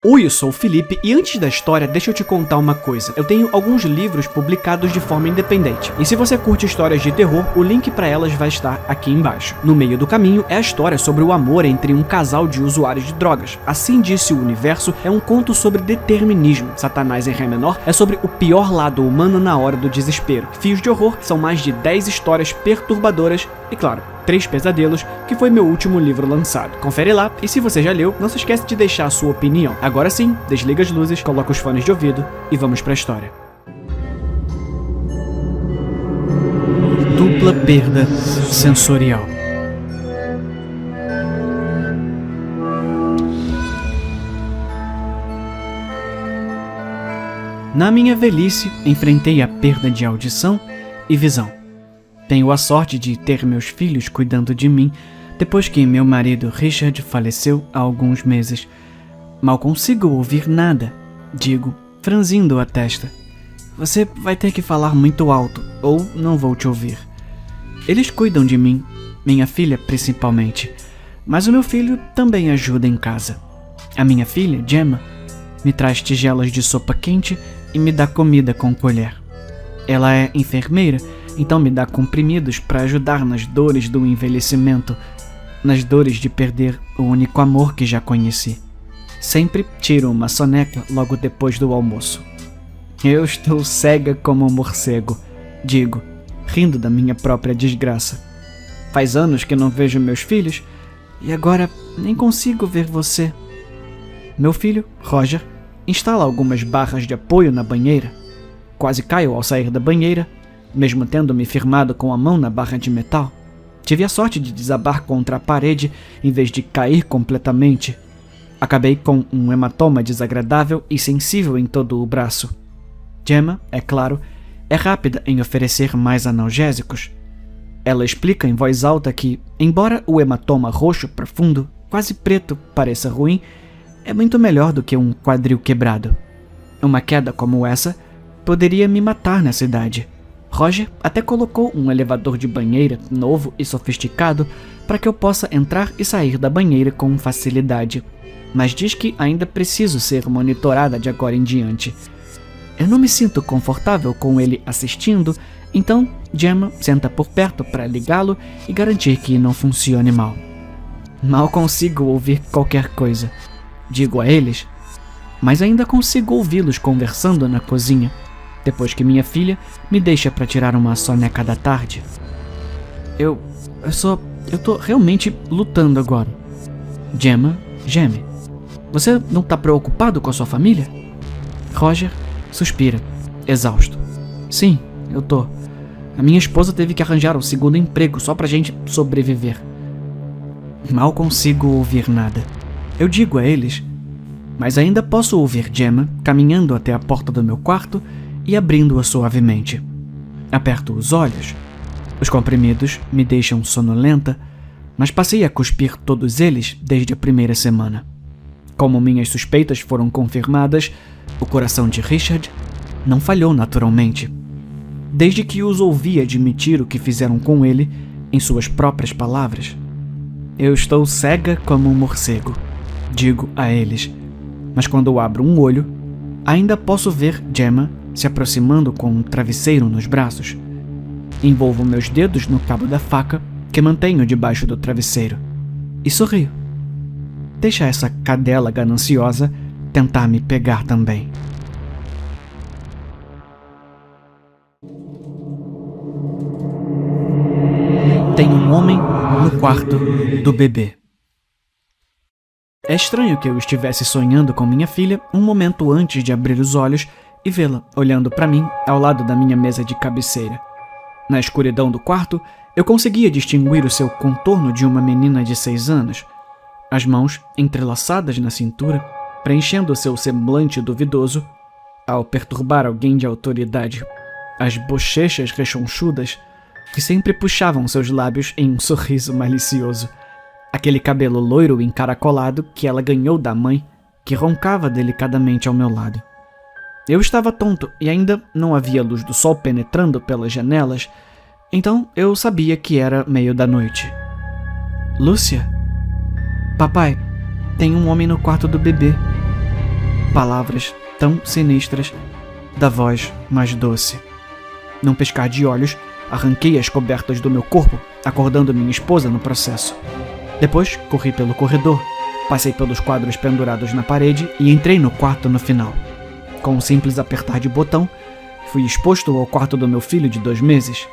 Oi, eu sou o Felipe e antes da história, deixa eu te contar uma coisa. Eu tenho alguns livros publicados de forma independente. E se você curte histórias de terror, o link para elas vai estar aqui embaixo. No meio do caminho é a história sobre o amor entre um casal de usuários de drogas. Assim Disse o Universo é um conto sobre determinismo. Satanás em Ré menor é sobre o pior lado humano na hora do desespero. Fios de Horror são mais de 10 histórias perturbadoras e, claro, 3 Pesadelos, que foi meu último livro lançado. Confere lá, e se você já leu, não se esquece de deixar a sua opinião. Agora sim, desliga as luzes, coloca os fones de ouvido e vamos pra história. Dupla perda sensorial. Na minha velhice, enfrentei a perda de audição e visão. Tenho a sorte de ter meus filhos cuidando de mim depois que meu marido Richard faleceu há alguns meses. Mal consigo ouvir nada, digo, franzindo a testa. Você vai ter que falar muito alto ou não vou te ouvir. Eles cuidam de mim, minha filha principalmente, mas o meu filho também ajuda em casa. A minha filha, Gemma, me traz tigelas de sopa quente e me dá comida com colher. Ela é enfermeira, então me dá comprimidos para ajudar nas dores do envelhecimento, nas dores de perder o único amor que já conheci. Sempre tiro uma soneca logo depois do almoço. Eu estou cega como um morcego, digo, rindo da minha própria desgraça. Faz anos que não vejo meus filhos e agora nem consigo ver você. Meu filho, Roger, instala algumas barras de apoio na banheira. Quase caio ao sair da banheira, mesmo tendo me firmado com a mão na barra de metal. Tive a sorte de desabar contra a parede em vez de cair completamente. Acabei com um hematoma desagradável e sensível em todo o braço. Gemma, é claro, é rápida em oferecer mais analgésicos. Ela explica em voz alta que, embora o hematoma roxo profundo, quase preto, pareça ruim, é muito melhor do que um quadril quebrado. Uma queda como essa poderia me matar nessa idade. Roger até colocou um elevador de banheira novo e sofisticado para que eu possa entrar e sair da banheira com facilidade, mas diz que ainda preciso ser monitorada de agora em diante. Eu não me sinto confortável com ele assistindo, então Gemma senta por perto para ligá-lo e garantir que não funcione mal. Mal consigo ouvir qualquer coisa, digo a eles, mas ainda consigo ouvi-los conversando na cozinha, depois que minha filha me deixa para tirar uma soneca da tarde. Eu tô realmente lutando agora. Gemma geme. Você não tá preocupado com a sua família? Roger suspira, exausto. Sim, eu tô. A minha esposa teve que arranjar um segundo emprego só pra gente sobreviver. Mal consigo ouvir nada. Eu digo a eles, mas ainda posso ouvir Gemma caminhando até a porta do meu quarto e abrindo-a suavemente. Aperto os olhos. Os comprimidos me deixam sonolenta, mas passei a cuspir todos eles desde a primeira semana. Como minhas suspeitas foram confirmadas, o coração de Richard não falhou naturalmente. Desde que os ouvi admitir o que fizeram com ele, em suas próprias palavras. Eu estou cega como um morcego, digo a eles, mas quando abro um olho, ainda posso ver Gemma se aproximando com um travesseiro nos braços. Envolvo meus dedos no cabo da faca que mantenho debaixo do travesseiro e sorrio. Deixa essa cadela gananciosa tentar me pegar também. Tem um homem no quarto do bebê. É estranho que eu estivesse sonhando com minha filha um momento antes de abrir os olhos e vê-la olhando para mim ao lado da minha mesa de cabeceira. Na escuridão do quarto, eu conseguia distinguir o seu contorno de uma menina de 6 anos, as mãos entrelaçadas na cintura, preenchendo seu semblante duvidoso, ao perturbar alguém de autoridade, as bochechas rechonchudas que sempre puxavam seus lábios em um sorriso malicioso, aquele cabelo loiro encaracolado que ela ganhou da mãe, que roncava delicadamente ao meu lado. Eu estava tonto e ainda não havia luz do sol penetrando pelas janelas, então eu sabia que era meio da noite. Lúcia? Papai, tem um homem no quarto do bebê. palavras tão sinistras da voz mais doce. Num piscar de olhos, arranquei as cobertas do meu corpo, acordando minha esposa no processo. Depois, corri pelo corredor, passei pelos quadros pendurados na parede e entrei no quarto no final. Com um simples apertar de botão, fui exposto ao quarto do meu filho de 2 meses.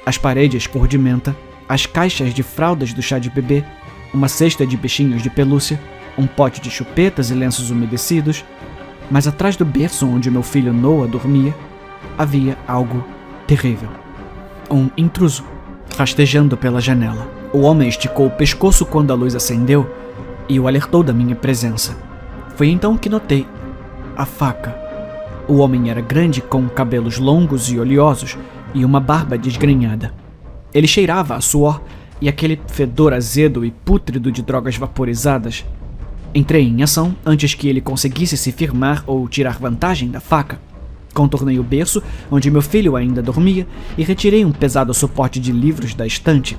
As paredes cor de menta, as caixas de fraldas do chá de bebê, uma cesta de bichinhos de pelúcia, um pote de chupetas e lenços umedecidos. Mas atrás do berço onde meu filho Noah dormia, havia algo terrível. Um intruso, rastejando pela janela. O homem esticou o pescoço quando a luz acendeu e o alertou da minha presença. Foi então que notei a faca. O homem era grande, com cabelos longos e oleosos e uma barba desgrenhada. Ele cheirava a suor e aquele fedor azedo e pútrido de drogas vaporizadas. Entrei em ação antes que ele conseguisse se firmar ou tirar vantagem da faca. Contornei o berço, onde meu filho ainda dormia, e retirei um pesado suporte de livros da estante.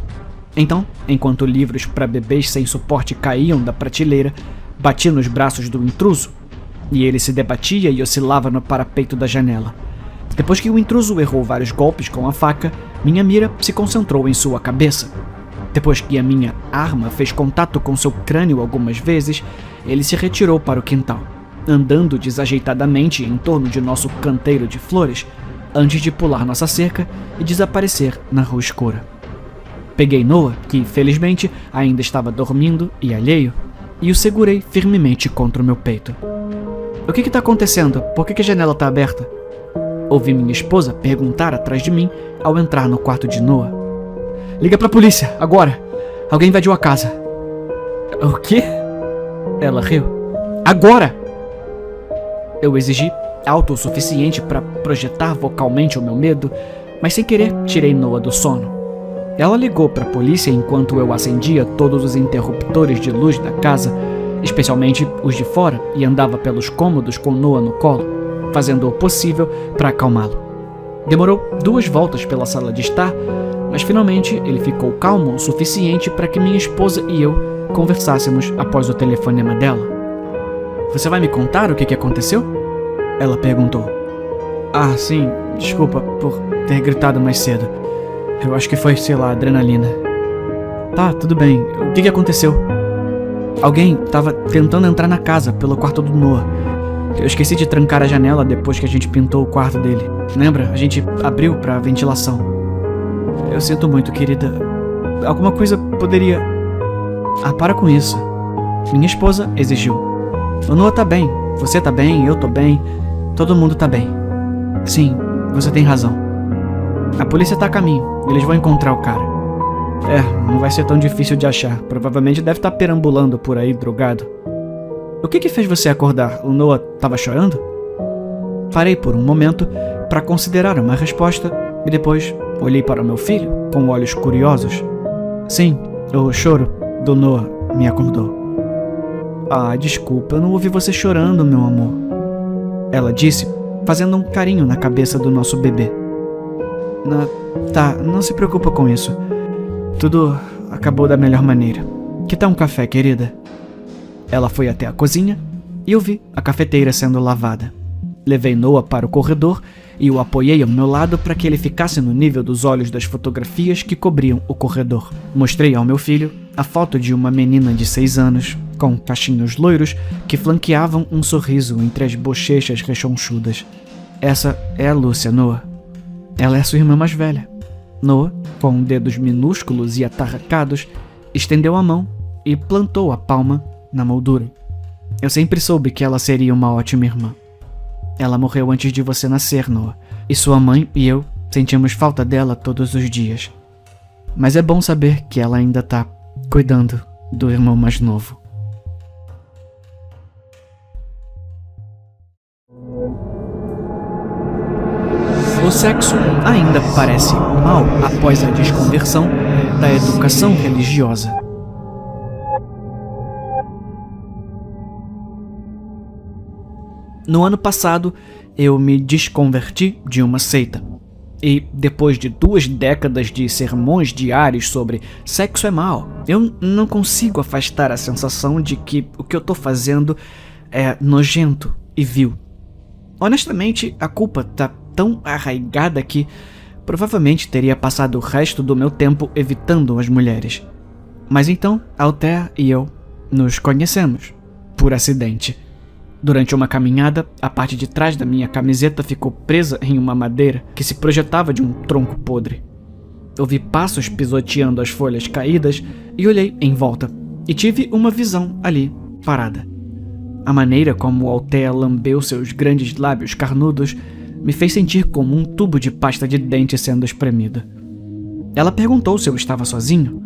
Então, enquanto livros para bebês sem suporte caíam da prateleira, bati nos braços do intruso, e ele se debatia e oscilava no parapeito da janela. Depois que o intruso errou vários golpes com a faca, minha mira se concentrou em sua cabeça. Depois que a minha arma fez contato com seu crânio algumas vezes, ele se retirou para o quintal, andando desajeitadamente em torno de nosso canteiro de flores, antes de pular nossa cerca e desaparecer na rua escura. Peguei Noah, que felizmente ainda estava dormindo e alheio, e o segurei firmemente contra o meu peito. O que está acontecendo? Por que a janela está aberta? Ouvi minha esposa perguntar atrás de mim ao entrar no quarto de Noah. Liga pra polícia, agora! Alguém invadiu a casa. O quê? Ela riu. Agora! Eu exigi alto o suficiente para projetar vocalmente o meu medo, mas sem querer tirei Noah do sono. Ela ligou para a polícia enquanto eu acendia todos os interruptores de luz da casa, especialmente os de fora, e andava pelos cômodos com Noah no colo, fazendo o possível para acalmá-lo. Demorou 2 voltas pela sala de estar, mas finalmente ele ficou calmo o suficiente para que minha esposa e eu conversássemos após o telefonema dela. Você vai me contar o que aconteceu? Ela perguntou. Ah, sim, desculpa por ter gritado mais cedo. Eu acho que foi, sei lá, adrenalina. Tá, tudo bem. O que aconteceu? Alguém tava tentando entrar na casa pelo quarto do Noah. Eu esqueci de trancar a janela depois que a gente pintou o quarto dele. Lembra? A gente abriu pra ventilação. Eu sinto muito, querida. Alguma coisa poderia... Ah, para com isso. Minha esposa exigiu. O Noah tá bem. Você tá bem, eu tô bem. Todo mundo tá bem. Sim, você tem razão. A polícia tá a caminho. Eles vão encontrar o cara. Não vai ser tão difícil de achar. Provavelmente deve estar perambulando por aí, drogado. O que fez você acordar? O Noah tava chorando? Parei por um momento para considerar uma resposta e depois olhei para o meu filho com olhos curiosos. Sim, o choro do Noah me acordou. Ah, desculpa, eu não ouvi você chorando, meu amor. Ela disse, fazendo um carinho na cabeça do nosso bebê. Tá, não se preocupa com isso. Tudo acabou da melhor maneira. Que tal um café, querida? Ela foi até a cozinha e eu vi a cafeteira sendo lavada. Levei Noah para o corredor e o apoiei ao meu lado para que ele ficasse no nível dos olhos das fotografias que cobriam o corredor. Mostrei ao meu filho a foto de uma menina de 6 anos, com cachinhos loiros que flanqueavam um sorriso entre as bochechas rechonchudas. Essa é a Lúcia, Noah. Ela é sua irmã mais velha. Noah, com dedos minúsculos e atarracados, estendeu a mão e plantou a palma na moldura. Eu sempre soube que ela seria uma ótima irmã. Ela morreu antes de você nascer, Noah, e sua mãe e eu sentimos falta dela todos os dias. Mas é bom saber que ela ainda tá cuidando do irmão mais novo. O sexo ainda parece mal após a desconversão da educação religiosa. No ano passado, eu me desconverti de uma seita. E depois de 2 décadas de sermões diários sobre sexo é mal, eu não consigo afastar a sensação de que o que eu tô fazendo é nojento e vil. Honestamente, a culpa tá tão arraigada que provavelmente teria passado o resto do meu tempo evitando as mulheres. Mas então, Althea e eu nos conhecemos, por acidente. Durante uma caminhada, a parte de trás da minha camiseta ficou presa em uma madeira que se projetava de um tronco podre. Ouvi passos pisoteando as folhas caídas e olhei em volta, e tive uma visão ali, parada. A maneira como Althea lambeu seus grandes lábios carnudos me fez sentir como um tubo de pasta de dente sendo espremido. Ela perguntou se eu estava sozinho.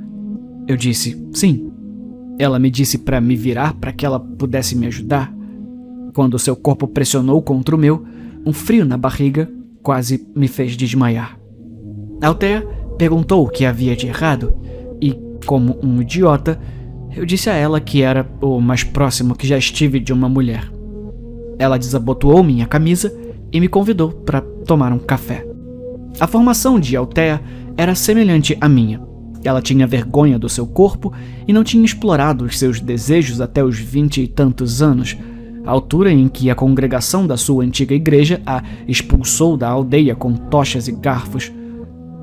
Eu disse sim. Ela me disse para me virar para que ela pudesse me ajudar. Quando seu corpo pressionou contra o meu, um frio na barriga quase me fez desmaiar. Althea perguntou o que havia de errado e, como um idiota, eu disse a ela que era o mais próximo que já estive de uma mulher. Ela desabotoou minha camisa e me convidou para tomar um café. A formação de Althea era semelhante à minha. Ela tinha vergonha do seu corpo e não tinha explorado os seus desejos até os 20 e tantos anos, a altura em que a congregação da sua antiga igreja a expulsou da aldeia com tochas e garfos.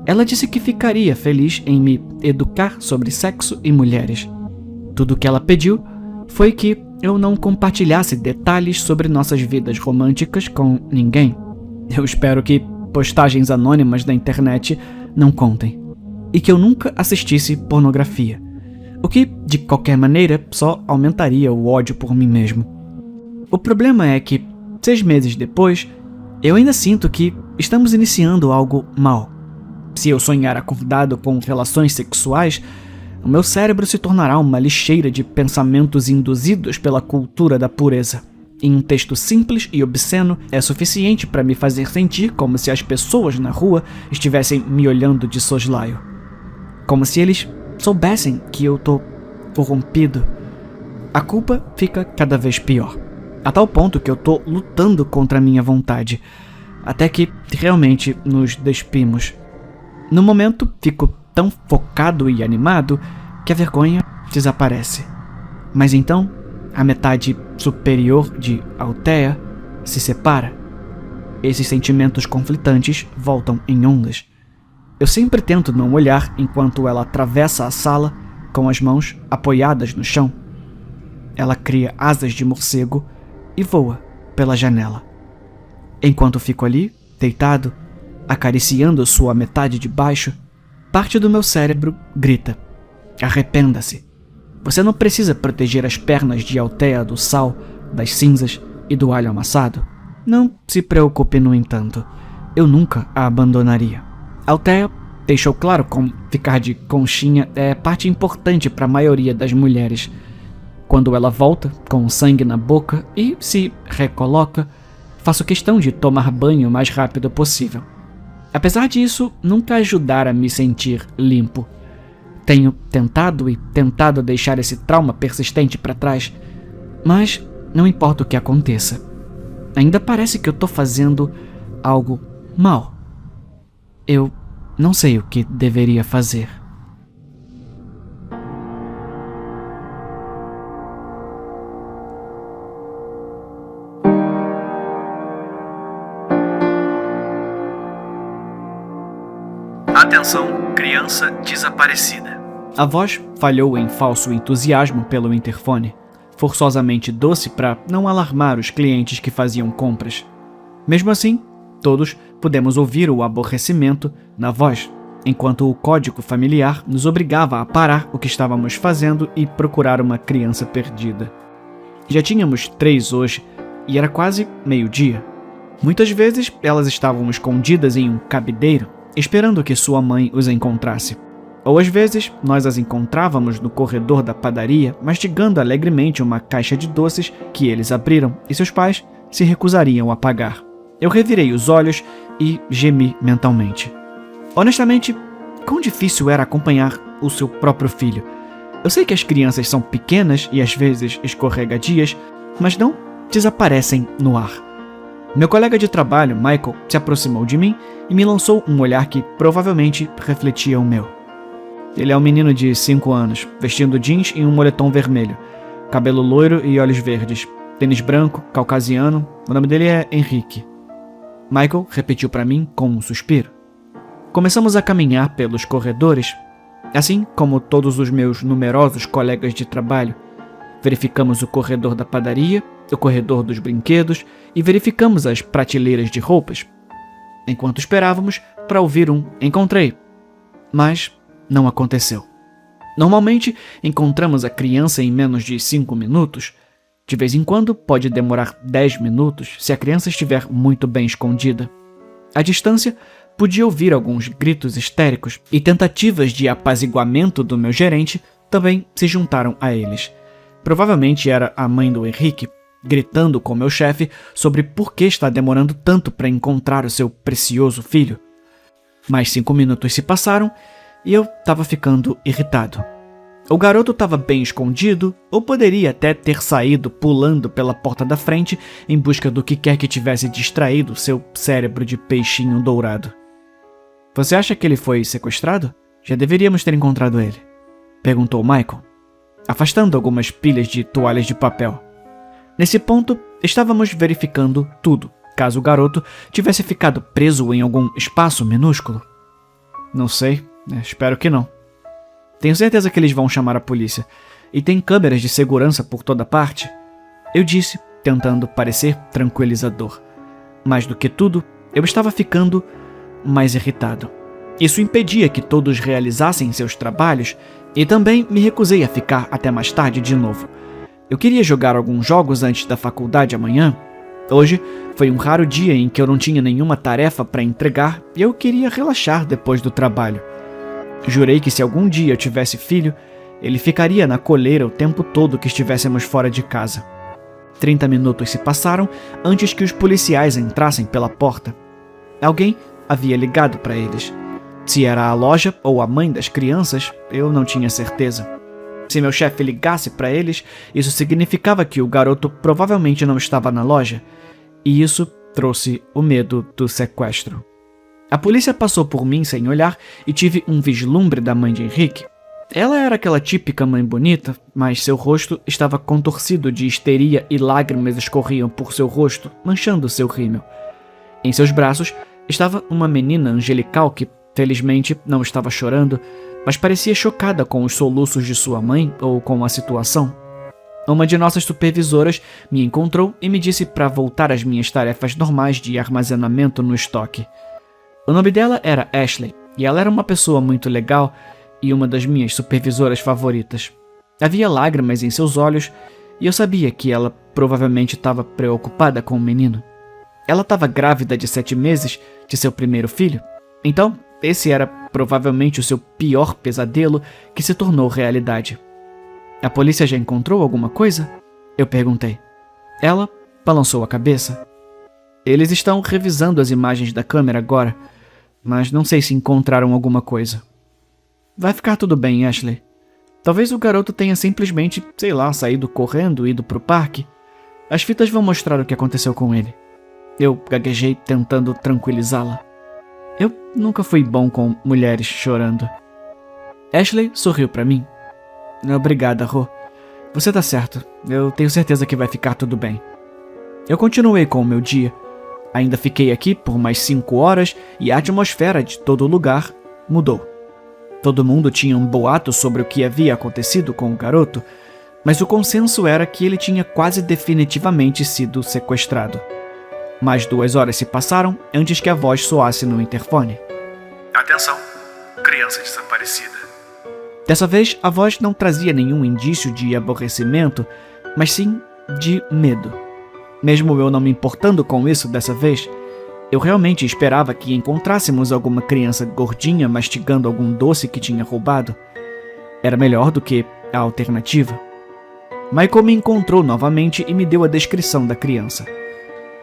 Ela disse que ficaria feliz em me educar sobre sexo e mulheres. Tudo o que ela pediu foi que eu não compartilhasse detalhes sobre nossas vidas românticas com ninguém. Eu espero que postagens anônimas da internet não contem. E que eu nunca assistisse pornografia. O que, de qualquer maneira, só aumentaria o ódio por mim mesmo. O problema é que, 6 meses depois, eu ainda sinto que estamos iniciando algo mal. Se eu sonhar acordado com relações sexuais, o meu cérebro se tornará uma lixeira de pensamentos induzidos pela cultura da pureza. Em um texto simples e obsceno, é suficiente para me fazer sentir como se as pessoas na rua estivessem me olhando de soslaio. Como se eles soubessem que eu tô corrompido. A culpa fica cada vez pior, a tal ponto que eu tô lutando contra a minha vontade, até que realmente nos despimos. No momento, fico tão focado e animado que a vergonha desaparece. Mas então, a metade superior de Althea se separa. Esses sentimentos conflitantes voltam em ondas. Eu sempre tento não olhar enquanto ela atravessa a sala com as mãos apoiadas no chão. Ela cria asas de morcego e voa pela janela. Enquanto fico ali, deitado, acariciando sua metade de baixo, parte do meu cérebro grita: arrependa-se. Você não precisa proteger as pernas de Althea do sal, das cinzas e do alho amassado. Não se preocupe, no entanto. Eu nunca a abandonaria. Althea deixou claro como ficar de conchinha é parte importante para a maioria das mulheres. Quando ela volta, com sangue na boca, e se recoloca, faço questão de tomar banho o mais rápido possível. Apesar disso, nunca ajudar a me sentir limpo. Tenho tentado deixar esse trauma persistente para trás, mas não importa o que aconteça. Ainda parece que eu tô fazendo algo mal. Eu não sei o que deveria fazer. Atenção, criança desaparecida. A voz falhou em falso entusiasmo pelo interfone, forçosamente doce para não alarmar os clientes que faziam compras. Mesmo assim, todos pudemos ouvir o aborrecimento na voz, enquanto o código familiar nos obrigava a parar o que estávamos fazendo e procurar uma criança perdida. Já tínhamos 3 hoje e era quase meio-dia. Muitas vezes elas estavam escondidas em um cabideiro, esperando que sua mãe os encontrasse. Ou às vezes, nós as encontrávamos no corredor da padaria, mastigando alegremente uma caixa de doces que eles abriram e seus pais se recusariam a pagar. Eu revirei os olhos e gemi mentalmente. Honestamente, quão difícil era acompanhar o seu próprio filho. Eu sei que as crianças são pequenas e às vezes escorregadias, mas não desaparecem no ar. Meu colega de trabalho, Michael, se aproximou de mim e me lançou um olhar que provavelmente refletia o meu. Ele é um menino de 5 anos, vestindo jeans e um moletom vermelho, cabelo loiro e olhos verdes. tênis branco, caucasiano, o nome dele é Henrique. Michael repetiu para mim com um suspiro. Começamos a caminhar pelos corredores, assim como todos os meus numerosos colegas de trabalho. Verificamos o corredor da padaria, o corredor dos brinquedos e verificamos as prateleiras de roupas. Enquanto esperávamos para ouvir um encontrei, mas não aconteceu. Normalmente encontramos a criança em menos de 5 minutos. De vez em quando pode demorar 10 minutos se a criança estiver muito bem escondida. À distância, podia ouvir alguns gritos histéricos e tentativas de apaziguamento do meu gerente também se juntaram a eles. Provavelmente era a mãe do Henrique, gritando com meu chefe sobre por que está demorando tanto para encontrar o seu precioso filho. Mais 5 minutos se passaram e eu estava ficando irritado. O garoto estava bem escondido, ou poderia até ter saído pulando pela porta da frente em busca do que quer que tivesse distraído seu cérebro de peixinho dourado. Você acha que ele foi sequestrado? Já deveríamos ter encontrado ele, perguntou Michael, afastando algumas pilhas de toalhas de papel. Nesse ponto, estávamos verificando tudo, caso o garoto tivesse ficado preso em algum espaço minúsculo. Não sei, espero que não. Tenho certeza que eles vão chamar a polícia, e tem câmeras de segurança por toda parte, eu disse, tentando parecer tranquilizador. Mais do que tudo, eu estava ficando mais irritado. Isso impedia que todos realizassem seus trabalhos, e também me recusei a ficar até mais tarde de novo. Eu queria jogar alguns jogos antes da faculdade amanhã. Hoje foi um raro dia em que eu não tinha nenhuma tarefa para entregar e eu queria relaxar depois do trabalho. Jurei que se algum dia eu tivesse filho, ele ficaria na coleira o tempo todo que estivéssemos fora de casa. 30 minutos se passaram antes que os policiais entrassem pela porta. Alguém havia ligado para eles. Se era a loja ou a mãe das crianças, eu não tinha certeza. Se meu chefe ligasse para eles, isso significava que o garoto provavelmente não estava na loja, e isso trouxe o medo do sequestro. A polícia passou por mim sem olhar e tive um vislumbre da mãe de Henrique. Ela era aquela típica mãe bonita, mas seu rosto estava contorcido de histeria e lágrimas escorriam por seu rosto, manchando seu rímel. Em seus braços estava uma menina angelical que, felizmente, não estava chorando, mas parecia chocada com os soluços de sua mãe ou com a situação. Uma de nossas supervisoras me encontrou e me disse para voltar às minhas tarefas normais de armazenamento no estoque. O nome dela era Ashley, e ela era uma pessoa muito legal e uma das minhas supervisoras favoritas. Havia lágrimas em seus olhos e eu sabia que ela provavelmente estava preocupada com o menino. Ela estava grávida de 7 meses de seu primeiro filho, então esse era provavelmente o seu pior pesadelo que se tornou realidade. A polícia já encontrou alguma coisa? Eu perguntei. Ela balançou a cabeça. Eles estão revisando as imagens da câmera agora, mas não sei se encontraram alguma coisa. Vai ficar tudo bem, Ashley. Talvez o garoto tenha simplesmente, saído correndo e ido pro parque. As fitas vão mostrar o que aconteceu com ele. Eu gaguejei tentando tranquilizá-la. Eu nunca fui bom com mulheres chorando. Ashley sorriu para mim. Obrigada, Ro. Você tá certo. Eu tenho certeza que vai ficar tudo bem. Eu continuei com o meu dia. Ainda fiquei aqui por mais 5 horas e a atmosfera de todo o lugar mudou. Todo mundo tinha um boato sobre o que havia acontecido com o garoto, mas o consenso era que ele tinha quase definitivamente sido sequestrado. Mais 2 horas se passaram antes que a voz soasse no interfone. Atenção, criança desaparecida. Dessa vez, a voz não trazia nenhum indício de aborrecimento, mas sim de medo. Mesmo eu não me importando com isso dessa vez, eu realmente esperava que encontrássemos alguma criança gordinha mastigando algum doce que tinha roubado. Era melhor do que a alternativa. Michael me encontrou novamente e me deu a descrição da criança.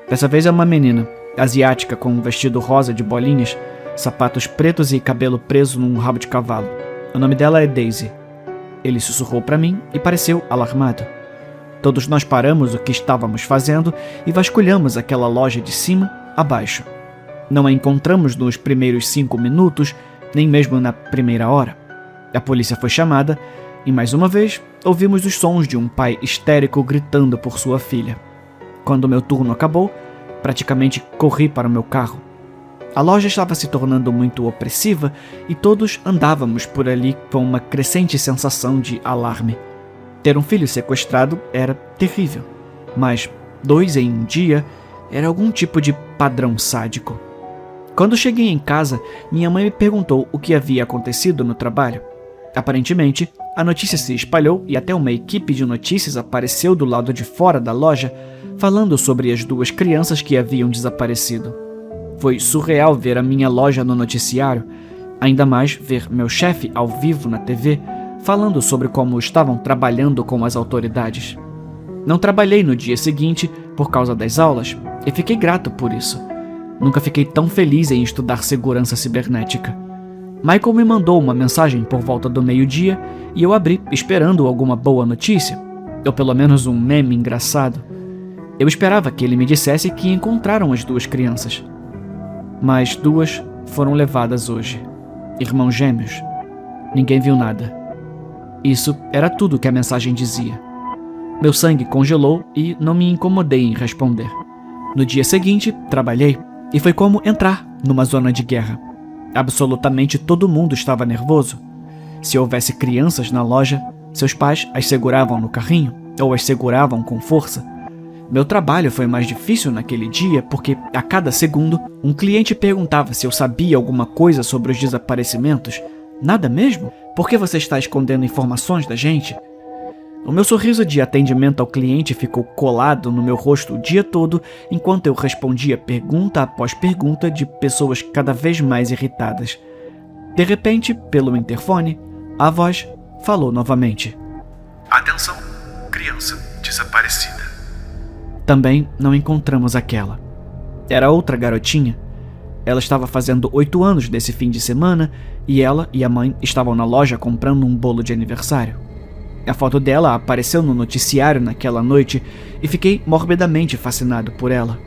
Dessa vez é uma menina, asiática com um vestido rosa de bolinhas, sapatos pretos e cabelo preso num rabo de cavalo. O nome dela é Daisy. Ele sussurrou para mim e pareceu alarmado. Todos nós paramos o que estávamos fazendo e vasculhamos aquela loja de cima a baixo. Não a encontramos nos primeiros 5 minutos, nem mesmo na primeira hora. A polícia foi chamada e, mais uma vez, ouvimos os sons de um pai histérico gritando por sua filha. Quando meu turno acabou, praticamente corri para o meu carro. A loja estava se tornando muito opressiva e todos andávamos por ali com uma crescente sensação de alarme. Ter um filho sequestrado era terrível, mas 2 em um dia era algum tipo de padrão sádico. Quando cheguei em casa, minha mãe me perguntou o que havia acontecido no trabalho. Aparentemente, a notícia se espalhou e até uma equipe de notícias apareceu do lado de fora da loja, falando sobre as 2 crianças que haviam desaparecido. Foi surreal ver a minha loja no noticiário, ainda mais ver meu chefe ao vivo na TV, falando sobre como estavam trabalhando com as autoridades. Não trabalhei no dia seguinte por causa das aulas e fiquei grato por isso. Nunca fiquei tão feliz em estudar segurança cibernética. Michael me mandou uma mensagem por volta do meio-dia e eu abri esperando alguma boa notícia, ou pelo menos um meme engraçado. Eu esperava que ele me dissesse que encontraram as 2 crianças. Mas 2 foram levadas hoje. Irmãos gêmeos. Ninguém viu nada. Isso era tudo que a mensagem dizia. Meu sangue congelou e não me incomodei em responder. No dia seguinte, trabalhei e foi como entrar numa zona de guerra. Absolutamente todo mundo estava nervoso. Se houvesse crianças na loja, seus pais as seguravam no carrinho ou as seguravam com força. Meu trabalho foi mais difícil naquele dia porque, a cada segundo, um cliente perguntava se eu sabia alguma coisa sobre os desaparecimentos. Nada mesmo? Por que você está escondendo informações da gente? O meu sorriso de atendimento ao cliente ficou colado no meu rosto o dia todo, enquanto eu respondia pergunta após pergunta de pessoas cada vez mais irritadas. De repente, pelo interfone, a voz falou novamente. Atenção, criança desaparecida. Também não encontramos aquela. Era outra garotinha. Ela estava fazendo 8 anos desse fim de semana e ela e a mãe estavam na loja comprando um bolo de aniversário. A foto dela apareceu no noticiário naquela noite e fiquei morbidamente fascinado por ela.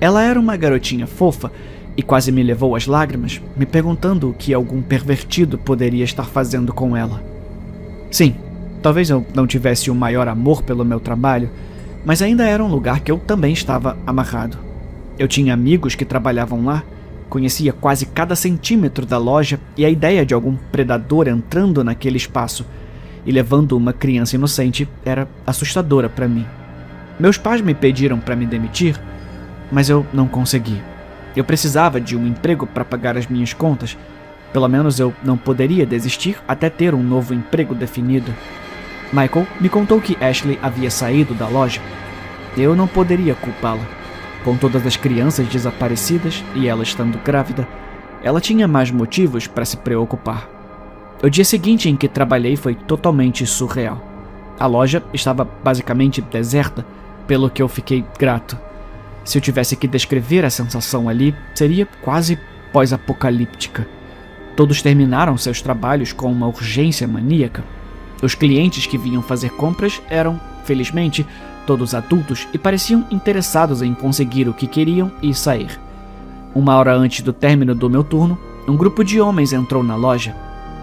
Ela era uma garotinha fofa e quase me levou às lágrimas, me perguntando o que algum pervertido poderia estar fazendo com ela. Sim, talvez eu não tivesse o maior amor pelo meu trabalho, mas ainda era um lugar que eu também estava amarrado. Eu tinha amigos que trabalhavam lá, conhecia quase cada centímetro da loja e a ideia de algum predador entrando naquele espaço e levando uma criança inocente era assustadora para mim. Meus pais me pediram para me demitir, mas eu não consegui. Eu precisava de um emprego para pagar as minhas contas. Pelo menos eu não poderia desistir até ter um novo emprego definido. Michael me contou que Ashley havia saído da loja. Eu não poderia culpá-la. Com todas as crianças desaparecidas e ela estando grávida, ela tinha mais motivos para se preocupar. O dia seguinte em que trabalhei foi totalmente surreal. A loja estava basicamente deserta, pelo que eu fiquei grato. Se eu tivesse que descrever a sensação ali, seria quase pós-apocalíptica. Todos terminaram seus trabalhos com uma urgência maníaca. Os clientes que vinham fazer compras eram, felizmente, todos adultos e pareciam interessados em conseguir o que queriam e sair. 1 hora antes do término do meu turno, um grupo de homens entrou na loja.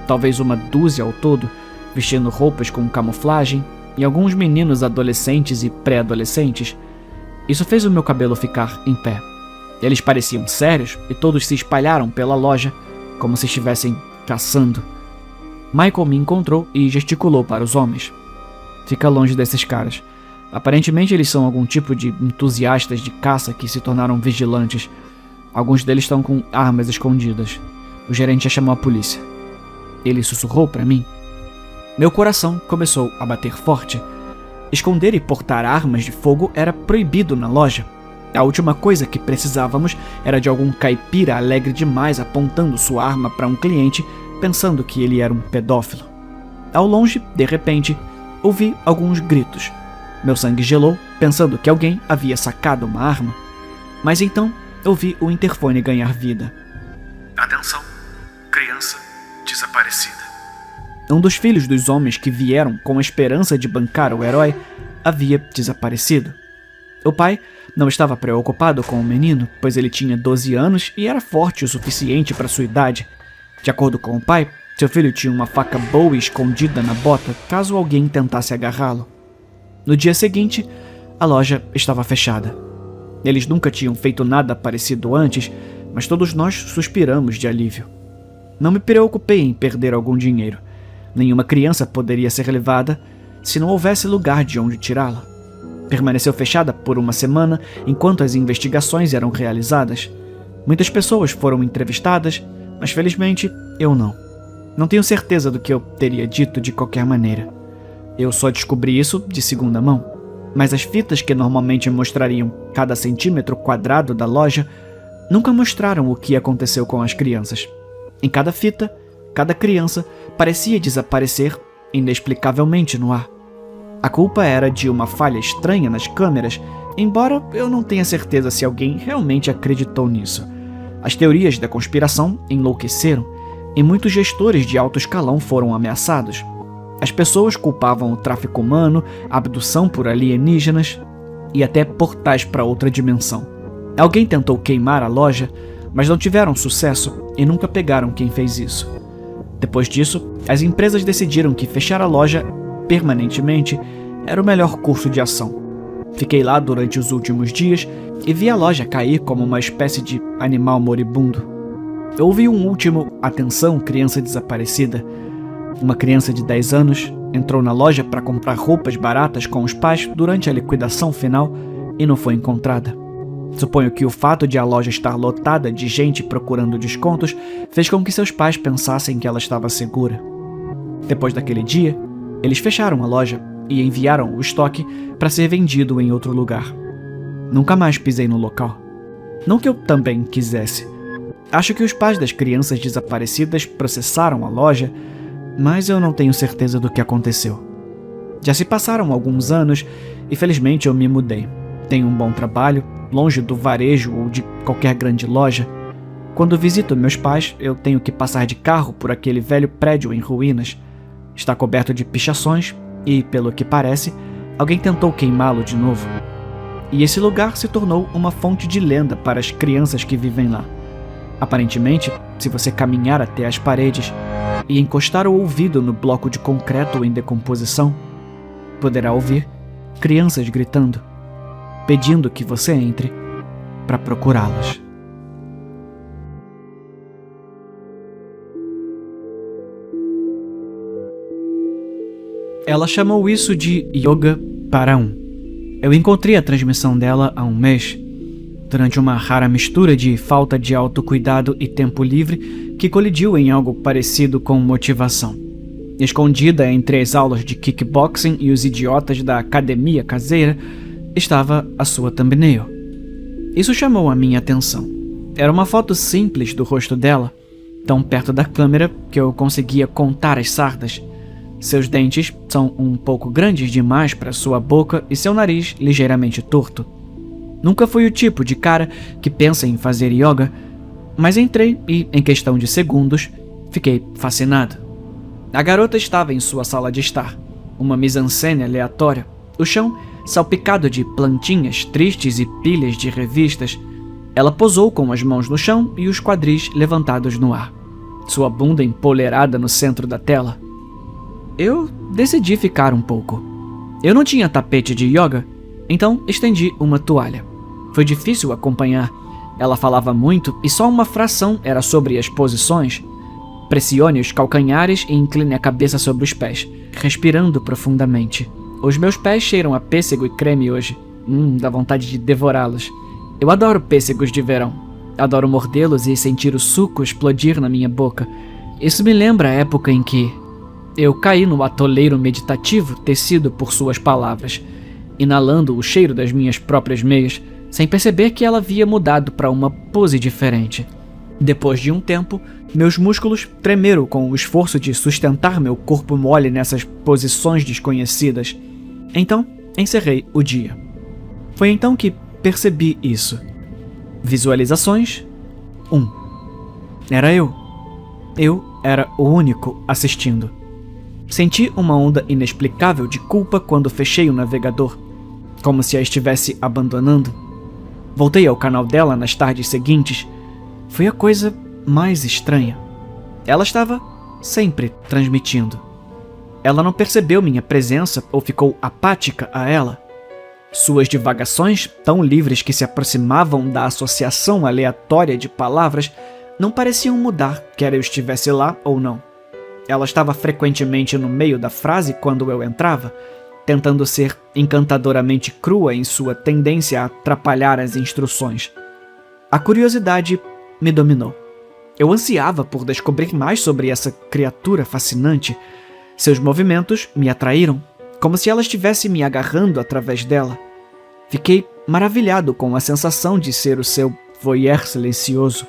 Talvez uma dúzia ao todo, vestindo roupas com camuflagem, e alguns meninos adolescentes e pré-adolescentes. Isso fez o meu cabelo ficar em pé. Eles pareciam sérios e todos se espalharam pela loja, como se estivessem caçando. Michael me encontrou e gesticulou para os homens. Fica longe desses caras. Aparentemente eles são algum tipo de entusiastas de caça que se tornaram vigilantes. Alguns deles estão com armas escondidas. O gerente já chamou a polícia. Ele sussurrou para mim. Meu coração começou a bater forte. Esconder e portar armas de fogo era proibido na loja. A última coisa que precisávamos era de algum caipira alegre demais apontando sua arma para um cliente, pensando que ele era um pedófilo. Ao longe, de repente, ouvi alguns gritos. Meu sangue gelou, pensando que alguém havia sacado uma arma. Mas então, ouvi o interfone ganhar vida. Atenção, criança desaparecida. Um dos filhos dos homens que vieram com a esperança de bancar o herói havia desaparecido. O pai não estava preocupado com o menino, pois ele tinha 12 anos e era forte o suficiente para sua idade. De acordo com o pai, seu filho tinha uma faca boa escondida na bota caso alguém tentasse agarrá-lo. No dia seguinte, a loja estava fechada. Eles nunca tinham feito nada parecido antes, mas todos nós suspiramos de alívio. Não me preocupei em perder algum dinheiro. Nenhuma criança poderia ser levada se não houvesse lugar de onde tirá-la. Permaneceu fechada por uma semana enquanto as investigações eram realizadas. Muitas pessoas foram entrevistadas, mas felizmente eu não. Não tenho certeza do que eu teria dito de qualquer maneira. Eu só descobri isso de segunda mão, mas as fitas que normalmente mostrariam cada centímetro quadrado da loja nunca mostraram o que aconteceu com as crianças. Em cada fita, cada criança parecia desaparecer inexplicavelmente no ar. A culpa era de uma falha estranha nas câmeras, embora eu não tenha certeza se alguém realmente acreditou nisso. As teorias da conspiração enlouqueceram e muitos gestores de alto escalão foram ameaçados. As pessoas culpavam o tráfico humano, a abdução por alienígenas e até portais para outra dimensão. Alguém tentou queimar a loja, mas não tiveram sucesso e nunca pegaram quem fez isso. Depois disso, as empresas decidiram que fechar a loja permanentemente era o melhor curso de ação. Fiquei lá durante os últimos dias e vi a loja cair como uma espécie de animal moribundo. Eu ouvi um último "atenção, criança desaparecida". Uma criança de 10 anos entrou na loja para comprar roupas baratas com os pais durante a liquidação final e não foi encontrada. Suponho que o fato de a loja estar lotada de gente procurando descontos fez com que seus pais pensassem que ela estava segura. Depois daquele dia, eles fecharam a loja e enviaram o estoque para ser vendido em outro lugar. Nunca mais pisei no local. Não que eu também quisesse. Acho que os pais das crianças desaparecidas processaram a loja, mas eu não tenho certeza do que aconteceu. Já se passaram alguns anos e felizmente eu me mudei. Tenho um bom trabalho, longe do varejo ou de qualquer grande loja. Quando visito meus pais, eu tenho que passar de carro por aquele velho prédio em ruínas. Está coberto de pichações e, pelo que parece, alguém tentou queimá-lo de novo. E esse lugar se tornou uma fonte de lenda para as crianças que vivem lá. Aparentemente, se você caminhar até as paredes e encostar o ouvido no bloco de concreto em decomposição, poderá ouvir crianças gritando, pedindo que você entre para procurá-las. Ela chamou isso de Yoga para um. Eu encontrei a transmissão dela há um mês, durante uma rara mistura de falta de autocuidado e tempo livre que colidiu em algo parecido com motivação. Escondida entre as aulas de kickboxing e os idiotas da academia caseira, estava a sua thumbnail. Isso chamou a minha atenção. Era uma foto simples do rosto dela, tão perto da câmera que eu conseguia contar as sardas. Seus dentes são um pouco grandes demais para sua boca e seu nariz ligeiramente torto. Nunca fui o tipo de cara que pensa em fazer yoga, mas entrei e, em questão de segundos, fiquei fascinado. A garota estava em sua sala de estar, uma mise-en-scène aleatória, o chão salpicado de plantinhas tristes e pilhas de revistas. Ela posou com as mãos no chão e os quadris levantados no ar, sua bunda empoleirada no centro da tela. Eu decidi ficar um pouco. Eu não tinha tapete de yoga, então estendi uma toalha. Foi difícil acompanhar. Ela falava muito e só uma fração era sobre as posições. Pressione os calcanhares e incline a cabeça sobre os pés, respirando profundamente. Os meus pés cheiram a pêssego e creme hoje. Dá vontade de devorá-los. Eu adoro pêssegos de verão. Adoro mordê-los e sentir o suco explodir na minha boca. Isso me lembra a época em que eu caí no atoleiro meditativo tecido por suas palavras, inalando o cheiro das minhas próprias meias, sem perceber que ela havia mudado para uma pose diferente. Depois de um tempo, meus músculos tremeram com o esforço de sustentar meu corpo mole nessas posições desconhecidas. Então, encerrei o dia. Foi então que percebi isso. Visualizações 1. Era eu. Eu era o único assistindo. Senti uma onda inexplicável de culpa quando fechei o navegador, como se a estivesse abandonando. Voltei ao canal dela nas tardes seguintes. Foi a coisa mais estranha. Ela estava sempre transmitindo. Ela não percebeu minha presença ou ficou apática a ela. Suas divagações, tão livres que se aproximavam da associação aleatória de palavras, não pareciam mudar, quer eu estivesse lá ou não. Ela estava frequentemente no meio da frase quando eu entrava, tentando ser encantadoramente crua em sua tendência a atrapalhar as instruções. A curiosidade me dominou. Eu ansiava por descobrir mais sobre essa criatura fascinante. Seus movimentos me atraíram, como se ela estivesse me agarrando através dela. Fiquei maravilhado com a sensação de ser o seu voyeur silencioso.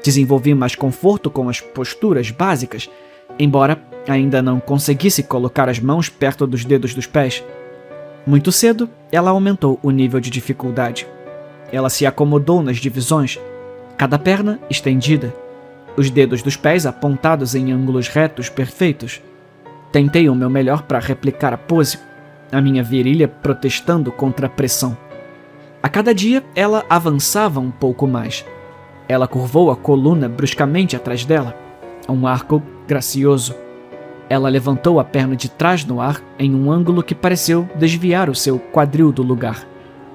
Desenvolvi mais conforto com as posturas básicas, embora ainda não conseguisse colocar as mãos perto dos dedos dos pés. Muito cedo, ela aumentou o nível de dificuldade. Ela se acomodou nas divisões, cada perna estendida, os dedos dos pés apontados em ângulos retos perfeitos. Tentei o meu melhor para replicar a pose, a minha virilha protestando contra a pressão. A cada dia, ela avançava um pouco mais. Ela curvou a coluna bruscamente atrás dela, um arco gracioso. Ela levantou a perna de trás no ar em um ângulo que pareceu desviar o seu quadril do lugar.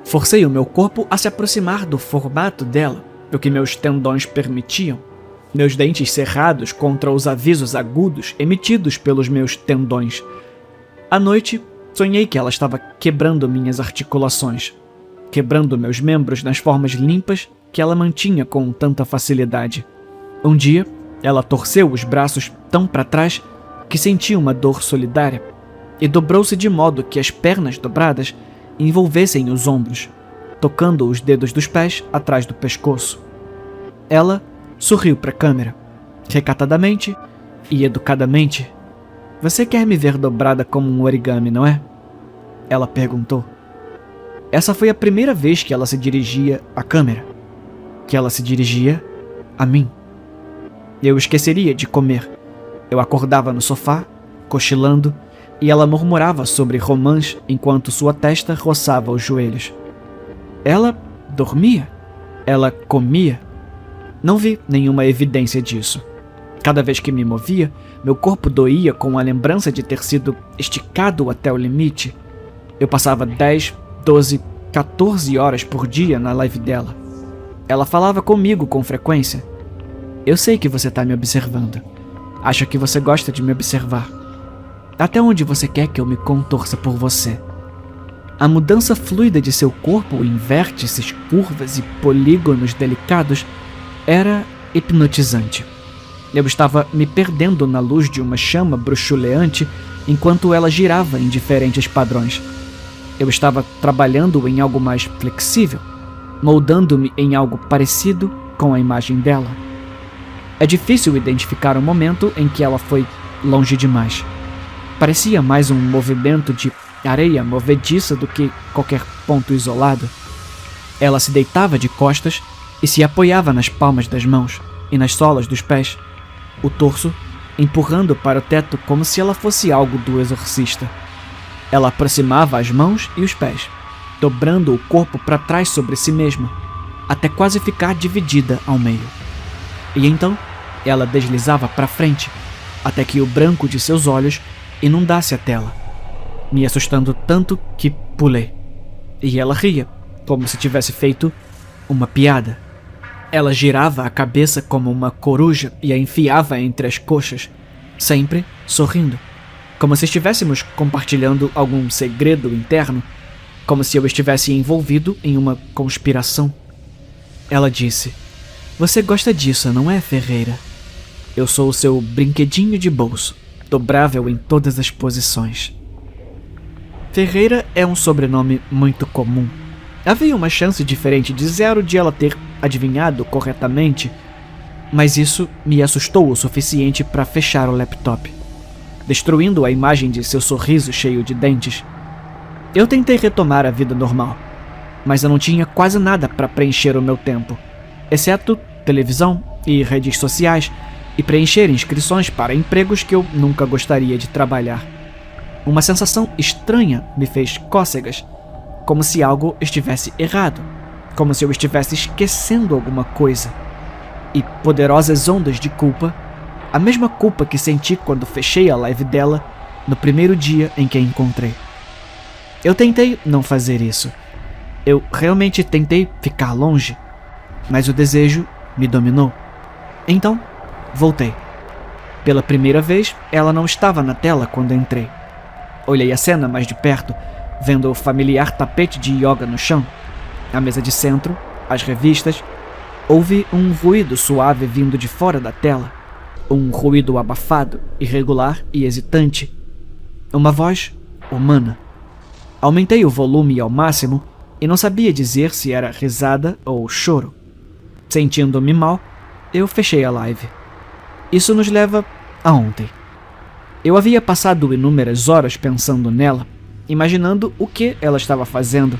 Forcei o meu corpo a se aproximar do formato dela, o que meus tendões permitiam, meus dentes cerrados contra os avisos agudos emitidos pelos meus tendões. À noite, sonhei que ela estava quebrando minhas articulações, quebrando meus membros nas formas limpas que ela mantinha com tanta facilidade. Um dia, ela torceu os braços tão para trás que senti uma dor solidária e dobrou-se de modo que as pernas dobradas envolvessem os ombros, tocando os dedos dos pés atrás do pescoço. Ela sorriu para a câmera, recatadamente e educadamente. "Você quer me ver dobrada como um origami, não é?" Ela perguntou. Essa foi a primeira vez que ela se dirigia à câmera, que ela se dirigia a mim. Eu esqueceria de comer. Eu acordava no sofá, cochilando, e ela murmurava sobre romãs enquanto sua testa roçava os joelhos. Ela dormia. Ela comia. Não vi nenhuma evidência disso. Cada vez que me movia, meu corpo doía com a lembrança de ter sido esticado até o limite. Eu passava 10, 12, 14 horas por dia na live dela. Ela falava comigo com frequência. "Eu sei que você está me observando. Acho que você gosta de me observar. Até onde você quer que eu me contorça por você?" A mudança fluida de seu corpo em vértices, curvas e polígonos delicados era hipnotizante. Eu estava me perdendo na luz de uma chama bruxuleante enquanto ela girava em diferentes padrões. Eu estava trabalhando em algo mais flexível, moldando-me em algo parecido com a imagem dela. É difícil identificar o momento em que ela foi longe demais. Parecia mais um movimento de areia movediça do que qualquer ponto isolado. Ela se deitava de costas e se apoiava nas palmas das mãos e nas solas dos pés, o torso empurrando para o teto como se ela fosse algo do exorcista. Ela aproximava as mãos e os pés, dobrando o corpo para trás sobre si mesma, até quase ficar dividida ao meio. E então, ela deslizava para frente, até que o branco de seus olhos inundasse a tela, me assustando tanto que pulei. E ela ria, como se tivesse feito uma piada. Ela girava a cabeça como uma coruja e a enfiava entre as coxas, sempre sorrindo, como se estivéssemos compartilhando algum segredo interno, como se eu estivesse envolvido em uma conspiração. Ela disse: "Você gosta disso, não é, Ferreira? Eu sou o seu brinquedinho de bolso, dobrável em todas as posições." Ferreira é um sobrenome muito comum. Havia uma chance diferente de 0 de ela ter adivinhado corretamente, mas isso me assustou o suficiente para fechar o laptop, destruindo a imagem de seu sorriso cheio de dentes. Eu tentei retomar a vida normal, mas eu não tinha quase nada para preencher o meu tempo, exceto televisão e redes sociais, e preencher inscrições para empregos que eu nunca gostaria de trabalhar. Uma sensação estranha me fez cócegas, como se algo estivesse errado, como se eu estivesse esquecendo alguma coisa. E poderosas ondas de culpa, a mesma culpa que senti quando fechei a live dela no primeiro dia em que a encontrei. Eu tentei não fazer isso. Eu realmente tentei ficar longe, mas o desejo me dominou. Então, voltei. Pela primeira vez, ela não estava na tela quando entrei. Olhei a cena mais de perto, vendo o familiar tapete de yoga no chão, a mesa de centro, as revistas. Ouvi um ruído suave vindo de fora da tela. Um ruído abafado, irregular e hesitante. Uma voz humana. Aumentei o volume ao máximo e não sabia dizer se era risada ou choro. Sentindo-me mal, eu fechei a live. Isso nos leva a ontem. Eu havia passado inúmeras horas pensando nela, imaginando o que ela estava fazendo,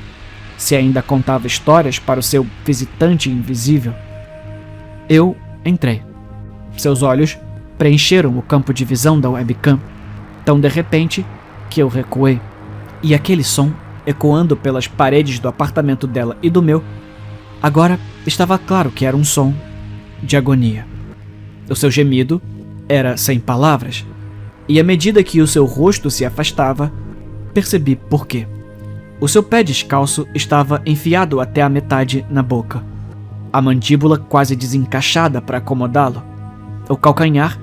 se ainda contava histórias para o seu visitante invisível. Eu entrei. Seus olhos preencheram o campo de visão da webcam, tão de repente que eu recuei, e aquele som, ecoando pelas paredes do apartamento dela e do meu, agora estava claro que era um som de agonia. O seu gemido era sem palavras, e à medida que o seu rosto se afastava, percebi por quê. O seu pé descalço estava enfiado até a metade na boca, a mandíbula quase desencaixada para acomodá-lo, o calcanhar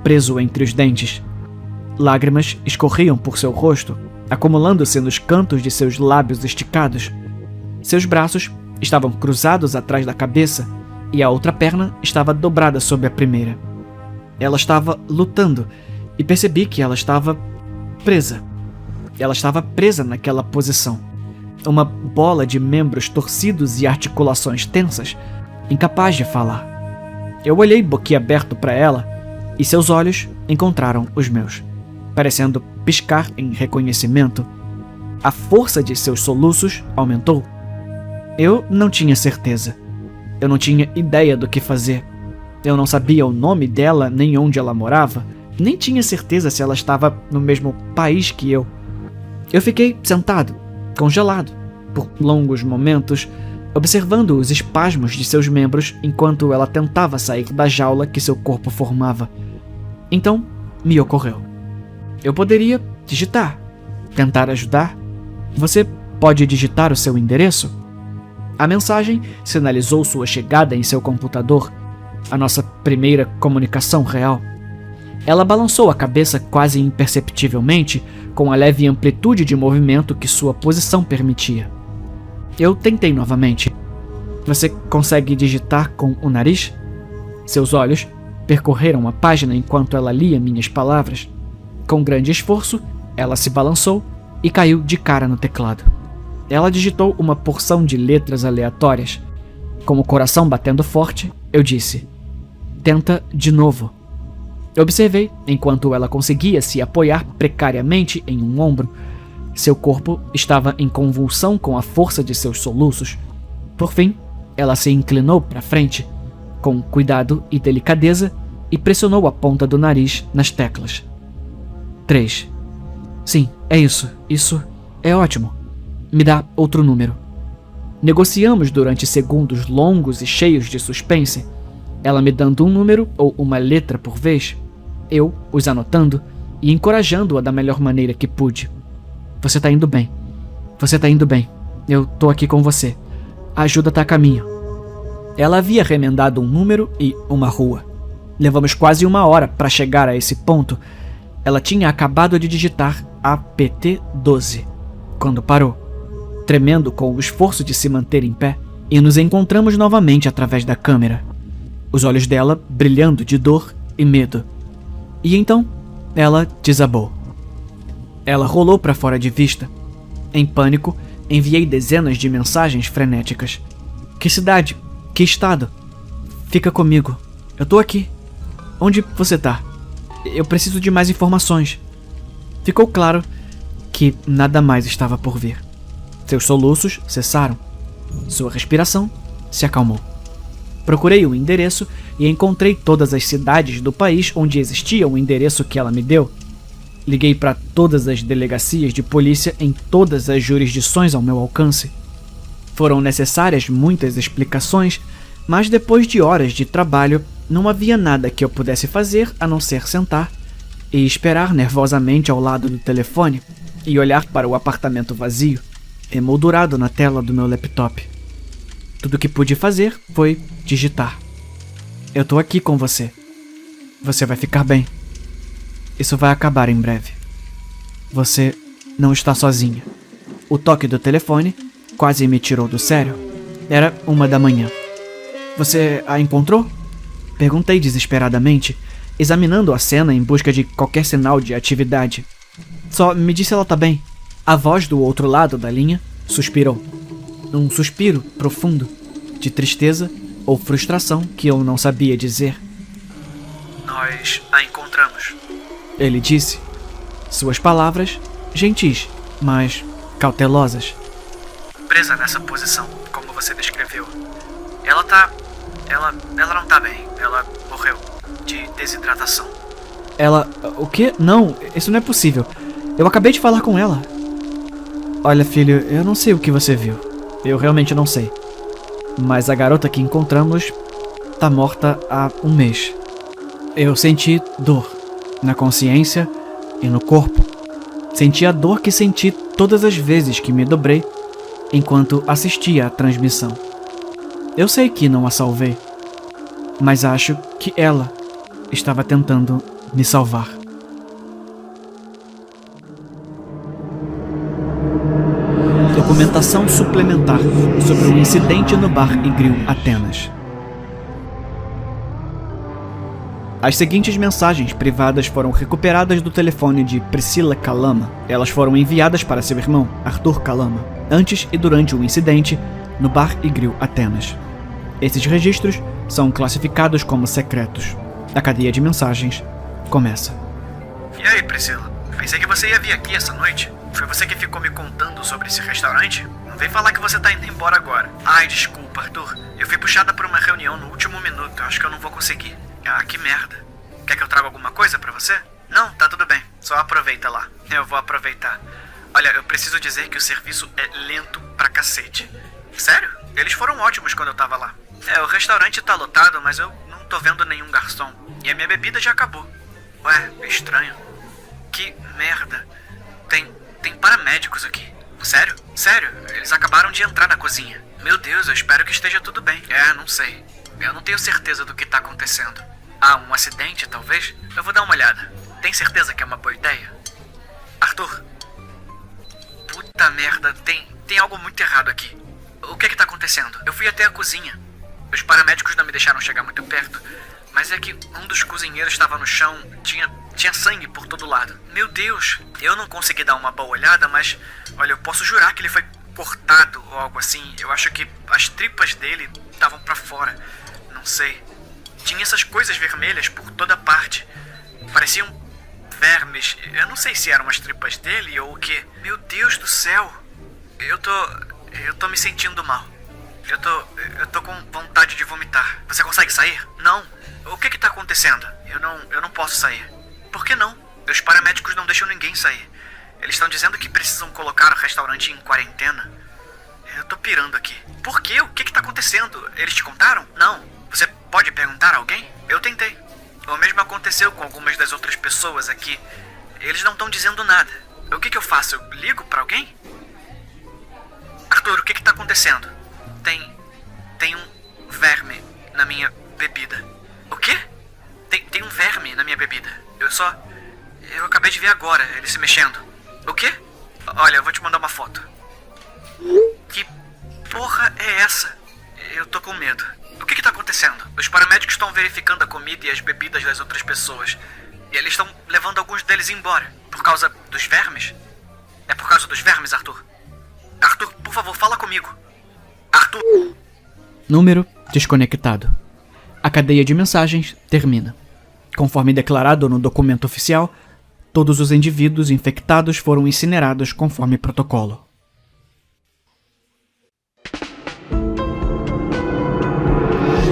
preso entre os dentes. Lágrimas escorriam por seu rosto, acumulando-se nos cantos de seus lábios esticados. Seus braços estavam cruzados atrás da cabeça e a outra perna estava dobrada sobre a primeira. Ela estava lutando e percebi que ela estava presa. Ela estava presa naquela posição. Uma bola de membros torcidos e articulações tensas, incapaz de falar. Eu olhei boquiaberto para ela e seus olhos encontraram os meus, parecendo piscar em reconhecimento. A força de seus soluços aumentou. Eu não tinha certeza. Eu não tinha ideia do que fazer. Eu não sabia o nome dela nem onde ela morava, nem tinha certeza se ela estava no mesmo país que eu. Eu fiquei sentado, congelado, por longos momentos, observando os espasmos de seus membros enquanto ela tentava sair da jaula que seu corpo formava. Então, me ocorreu. Eu poderia digitar, tentar ajudar. Você pode digitar o seu endereço? A mensagem sinalizou sua chegada em seu computador, a nossa primeira comunicação real. Ela balançou a cabeça quase imperceptivelmente, com a leve amplitude de movimento que sua posição permitia. Eu tentei novamente. Você consegue digitar com o nariz? Seus olhos percorreram a página enquanto ela lia minhas palavras. Com grande esforço, ela se balançou e caiu de cara no teclado. Ela digitou uma porção de letras aleatórias. Com o coração batendo forte, eu disse: "Tenta de novo." Observei enquanto ela conseguia se apoiar precariamente em um ombro. Seu corpo estava em convulsão com a força de seus soluços. Por fim, ela se inclinou para frente, com cuidado e delicadeza, e pressionou a ponta do nariz nas teclas. 3. Sim, é isso. Isso é ótimo. Me dá outro número. Negociamos durante segundos longos e cheios de suspense, ela me dando um número ou uma letra por vez, eu os anotando e encorajando-a da melhor maneira que pude. Você tá indo bem. Você tá indo bem. Eu tô aqui com você. A ajuda tá a caminho. Ela havia remendado um número e uma rua. Levamos quase 1 hora para chegar a esse ponto. Ela tinha acabado de digitar APT-12, quando parou, tremendo com o esforço de se manter em pé, e nos encontramos novamente através da câmera, os olhos dela brilhando de dor e medo. E então, ela desabou. Ela rolou para fora de vista. Em pânico, enviei dezenas de mensagens frenéticas. Que cidade? Que estado? Fica comigo. Eu tô aqui. Onde você tá? Eu preciso de mais informações. Ficou claro que nada mais estava por vir. Seus soluços cessaram. Sua respiração se acalmou. Procurei o endereço e encontrei todas as cidades do país onde existia o endereço que ela me deu. Liguei para todas as delegacias de polícia em todas as jurisdições ao meu alcance. Foram necessárias muitas explicações, mas depois de horas de trabalho, não havia nada que eu pudesse fazer a não ser sentar e esperar nervosamente ao lado do telefone, e olhar para o apartamento vazio, emoldurado na tela do meu laptop. Tudo que pude fazer foi digitar. Eu tô aqui com você. Você vai ficar bem. Isso vai acabar em breve. Você não está sozinha. O toque do telefone quase me tirou do sério. Era 1 da manhã. Você a encontrou? Perguntei desesperadamente, examinando a cena em busca de qualquer sinal de atividade. Só me disse ela tá bem. A voz do outro lado da linha suspirou. Um suspiro profundo, de tristeza ou frustração que eu não sabia dizer. Nós a encontramos. Ele disse. Suas palavras, gentis, mas cautelosas. Presa nessa posição, como você descreveu. Ela não tá bem. Ela morreu de desidratação. Ela... O quê? Não, isso não é possível. Eu acabei de falar com ela. Olha, filho, eu não sei o que você viu. Eu realmente não sei. Mas a garota que encontramos tá morta há 1 mês. Eu senti dor na consciência e no corpo. Senti a dor que senti todas as vezes que me dobrei enquanto assistia à transmissão. Eu sei que não a salvei, mas acho que ela estava tentando me salvar. Documentação suplementar sobre um incidente no Bar e Grill Atenas. As seguintes mensagens privadas foram recuperadas do telefone de Priscila Kalama. Elas foram enviadas para seu irmão, Arthur Kalama, antes e durante o incidente no Bar e Grill Atenas. Esses registros são classificados como secretos. A cadeia de mensagens começa. E aí, Priscila? Pensei que você ia vir aqui essa noite. Foi você que ficou me contando sobre esse restaurante? Não vem falar que você tá indo embora agora. Ai, desculpa, Arthur. Eu fui puxada por uma reunião no último minuto. Acho que eu não vou conseguir. Ah, que merda. Quer que eu traga alguma coisa pra você? Não, tá tudo bem. Só aproveita lá. Eu vou aproveitar. Olha, eu preciso dizer que o serviço é lento pra cacete. Sério? Eles foram ótimos quando eu tava lá. O restaurante tá lotado, mas eu não tô vendo nenhum garçom. E a minha bebida já acabou. Ué, estranho. Que merda. Tem paramédicos aqui. Sério? Sério? Eles acabaram de entrar na cozinha. Meu Deus, eu espero que esteja tudo bem. Não sei. Eu não tenho certeza do que tá acontecendo. Um acidente, talvez? Eu vou dar uma olhada. Tem certeza que é uma boa ideia? Arthur? Puta merda, tem algo muito errado aqui. O que tá acontecendo? Eu fui até a cozinha. Os paramédicos não me deixaram chegar muito perto, mas é que um dos cozinheiros estava no chão, tinha sangue por todo lado. Meu Deus, eu não consegui dar uma boa olhada, mas, olha, eu posso jurar que ele foi cortado ou algo assim. Eu acho que as tripas dele estavam pra fora. Não sei. Tinha essas coisas vermelhas por toda parte. Pareciam vermes. Eu não sei se eram as tripas dele ou o quê. Meu Deus do céu. Eu tô me sentindo mal. Eu tô com vontade de vomitar. Você consegue sair? Não. O que tá acontecendo? Eu não posso sair. Por que não? Os paramédicos não deixam ninguém sair. Eles estão dizendo que precisam colocar o restaurante em quarentena. Eu tô pirando aqui. Por quê? O que tá acontecendo? Eles te contaram? Não. Você pode perguntar a alguém? Eu tentei. O mesmo aconteceu com algumas das outras pessoas aqui. Eles não estão dizendo nada. O que eu faço? Eu ligo pra alguém? Arthur, o que tá acontecendo? Tem um verme na minha bebida. O quê? Tem um verme na minha bebida. Eu acabei de ver agora ele se mexendo. O quê? Olha, eu vou te mandar uma foto. Que porra é essa? Eu tô com medo. O que tá acontecendo? Os paramédicos estão verificando a comida e as bebidas das outras pessoas. E eles estão levando alguns deles embora. Por causa dos vermes? É por causa dos vermes, Arthur? Arthur, por favor, fala comigo. Arthur! Número desconectado. A cadeia de mensagens termina. Conforme declarado no documento oficial, todos os indivíduos infectados foram incinerados conforme protocolo.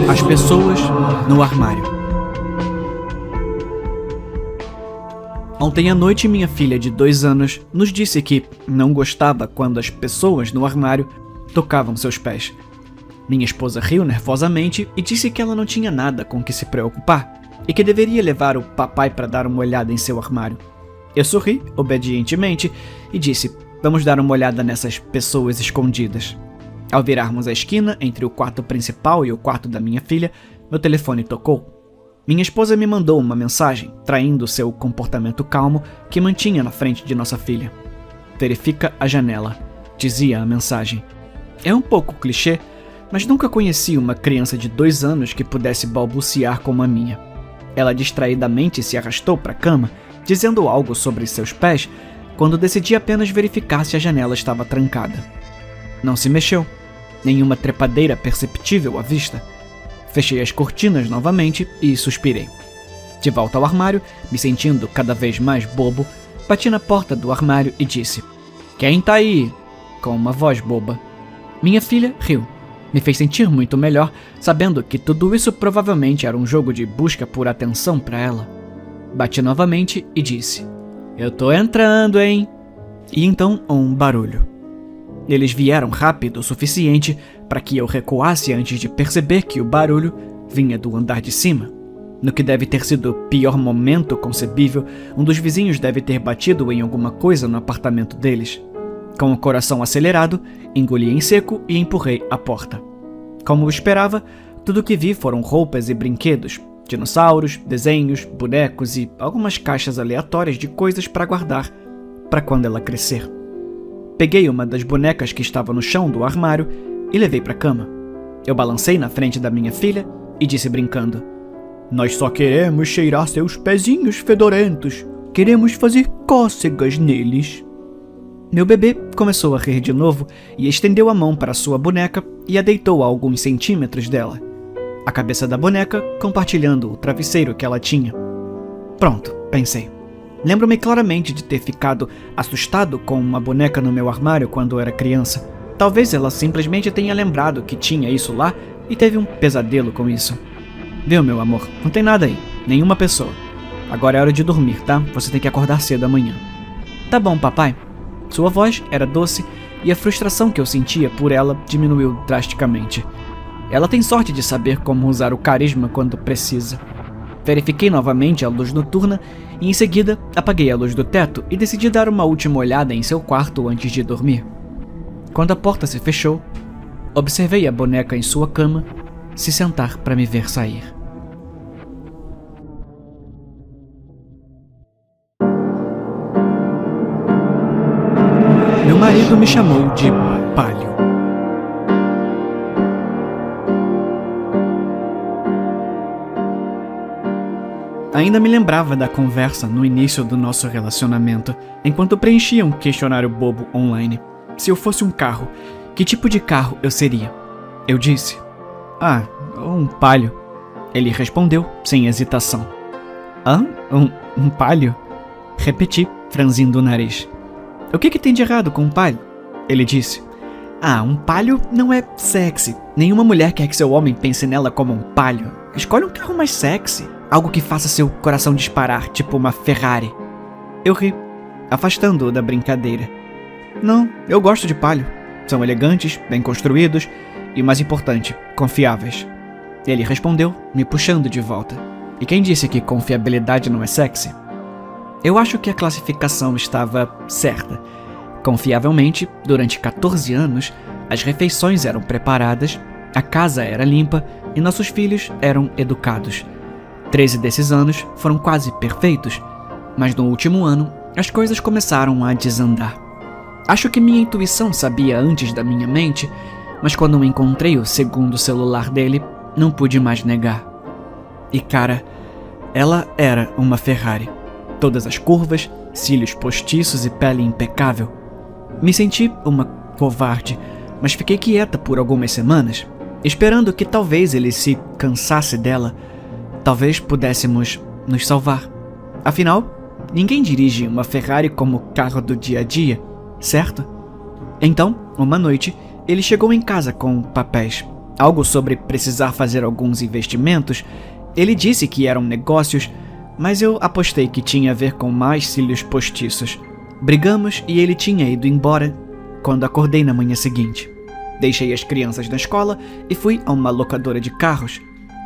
As pessoas no armário. Ontem à noite, minha filha de 2 anos nos disse que não gostava quando as pessoas no armário tocavam seus pés. Minha esposa riu nervosamente e disse que ela não tinha nada com que se preocupar e que deveria levar o papai para dar uma olhada em seu armário. Eu sorri, obedientemente, e disse: "Vamos dar uma olhada nessas pessoas escondidas." Ao virarmos a esquina entre o quarto principal e o quarto da minha filha, meu telefone tocou. Minha esposa me mandou uma mensagem, traindo seu comportamento calmo que mantinha na frente de nossa filha. "Verifica a janela", dizia a mensagem. É um pouco clichê, mas nunca conheci uma criança de 2 anos que pudesse balbuciar como a minha. Ela distraidamente se arrastou para a cama, dizendo algo sobre seus pés, quando decidi apenas verificar se a janela estava trancada. Não se mexeu. Nenhuma trepadeira perceptível à vista. Fechei as cortinas novamente e suspirei. De volta ao armário, me sentindo cada vez mais bobo, bati na porta do armário e disse: "Quem tá aí?" com uma voz boba. Minha filha riu. Me fez sentir muito melhor, sabendo que tudo isso provavelmente era um jogo de busca por atenção para ela. Bati novamente e disse: "Eu tô entrando, hein?" E então um barulho. Eles vieram rápido o suficiente para que eu recuasse antes de perceber que o barulho vinha do andar de cima. No que deve ter sido o pior momento concebível, um dos vizinhos deve ter batido em alguma coisa no apartamento deles. Com o coração acelerado, engoli em seco e empurrei a porta. Como eu esperava, tudo o que vi foram roupas e brinquedos, dinossauros, desenhos, bonecos e algumas caixas aleatórias de coisas para guardar para quando ela crescer. Peguei uma das bonecas que estava no chão do armário e levei para a cama. Eu balancei na frente da minha filha e disse brincando: "Nós só queremos cheirar seus pezinhos fedorentos. Queremos fazer cócegas neles." Meu bebê começou a rir de novo e estendeu a mão para sua boneca e a deitou a alguns centímetros dela. A cabeça da boneca compartilhando o travesseiro que ela tinha. Pronto, pensei. Lembro-me claramente de ter ficado assustado com uma boneca no meu armário quando era criança. Talvez ela simplesmente tenha lembrado que tinha isso lá e teve um pesadelo com isso. "Viu, meu amor? Não tem nada aí. Nenhuma pessoa. Agora é hora de dormir, tá? Você tem que acordar cedo amanhã." "Tá bom, papai." Sua voz era doce e a frustração que eu sentia por ela diminuiu drasticamente. Ela tem sorte de saber como usar o carisma quando precisa. Verifiquei novamente a luz noturna e em seguida apaguei a luz do teto e decidi dar uma última olhada em seu quarto antes de dormir. Quando a porta se fechou, observei a boneca em sua cama se sentar para me ver sair. Meu marido me chamou de palho. Ainda me lembrava da conversa no início do nosso relacionamento, enquanto preenchia um questionário bobo online. Se eu fosse um carro, que tipo de carro eu seria? Eu disse: "Ah, um palio." Ele respondeu sem hesitação: "Hã? Um palio?" Repeti, franzindo o nariz. "O que tem de errado com um palio?" Ele disse: "Ah, um palio não é sexy. Nenhuma mulher quer que seu homem pense nela como um palio. Escolhe um carro mais sexy. Algo que faça seu coração disparar, tipo uma Ferrari." Eu ri, afastando-o da brincadeira. "Não, eu gosto de palio. São elegantes, bem construídos e, mais importante, confiáveis." Ele respondeu, me puxando de volta: "E quem disse que confiabilidade não é sexy?" Eu acho que a classificação estava certa. Confiavelmente, durante 14 anos, as refeições eram preparadas, a casa era limpa e nossos filhos eram educados. 13 desses anos foram quase perfeitos, mas no último ano, as coisas começaram a desandar. Acho que minha intuição sabia antes da minha mente, mas quando encontrei o segundo celular dele, não pude mais negar. E cara, ela era uma Ferrari. Todas as curvas, cílios postiços e pele impecável. Me senti uma covarde, mas fiquei quieta por algumas semanas, esperando que talvez ele se cansasse dela. Talvez pudéssemos nos salvar. Afinal, ninguém dirige uma Ferrari como carro do dia a dia, certo? Então, uma noite, ele chegou em casa com papéis. Algo sobre precisar fazer alguns investimentos. Ele disse que eram negócios, mas eu apostei que tinha a ver com mais cílios postiços. Brigamos e ele tinha ido embora quando acordei na manhã seguinte. Deixei as crianças na escola e fui a uma locadora de carros.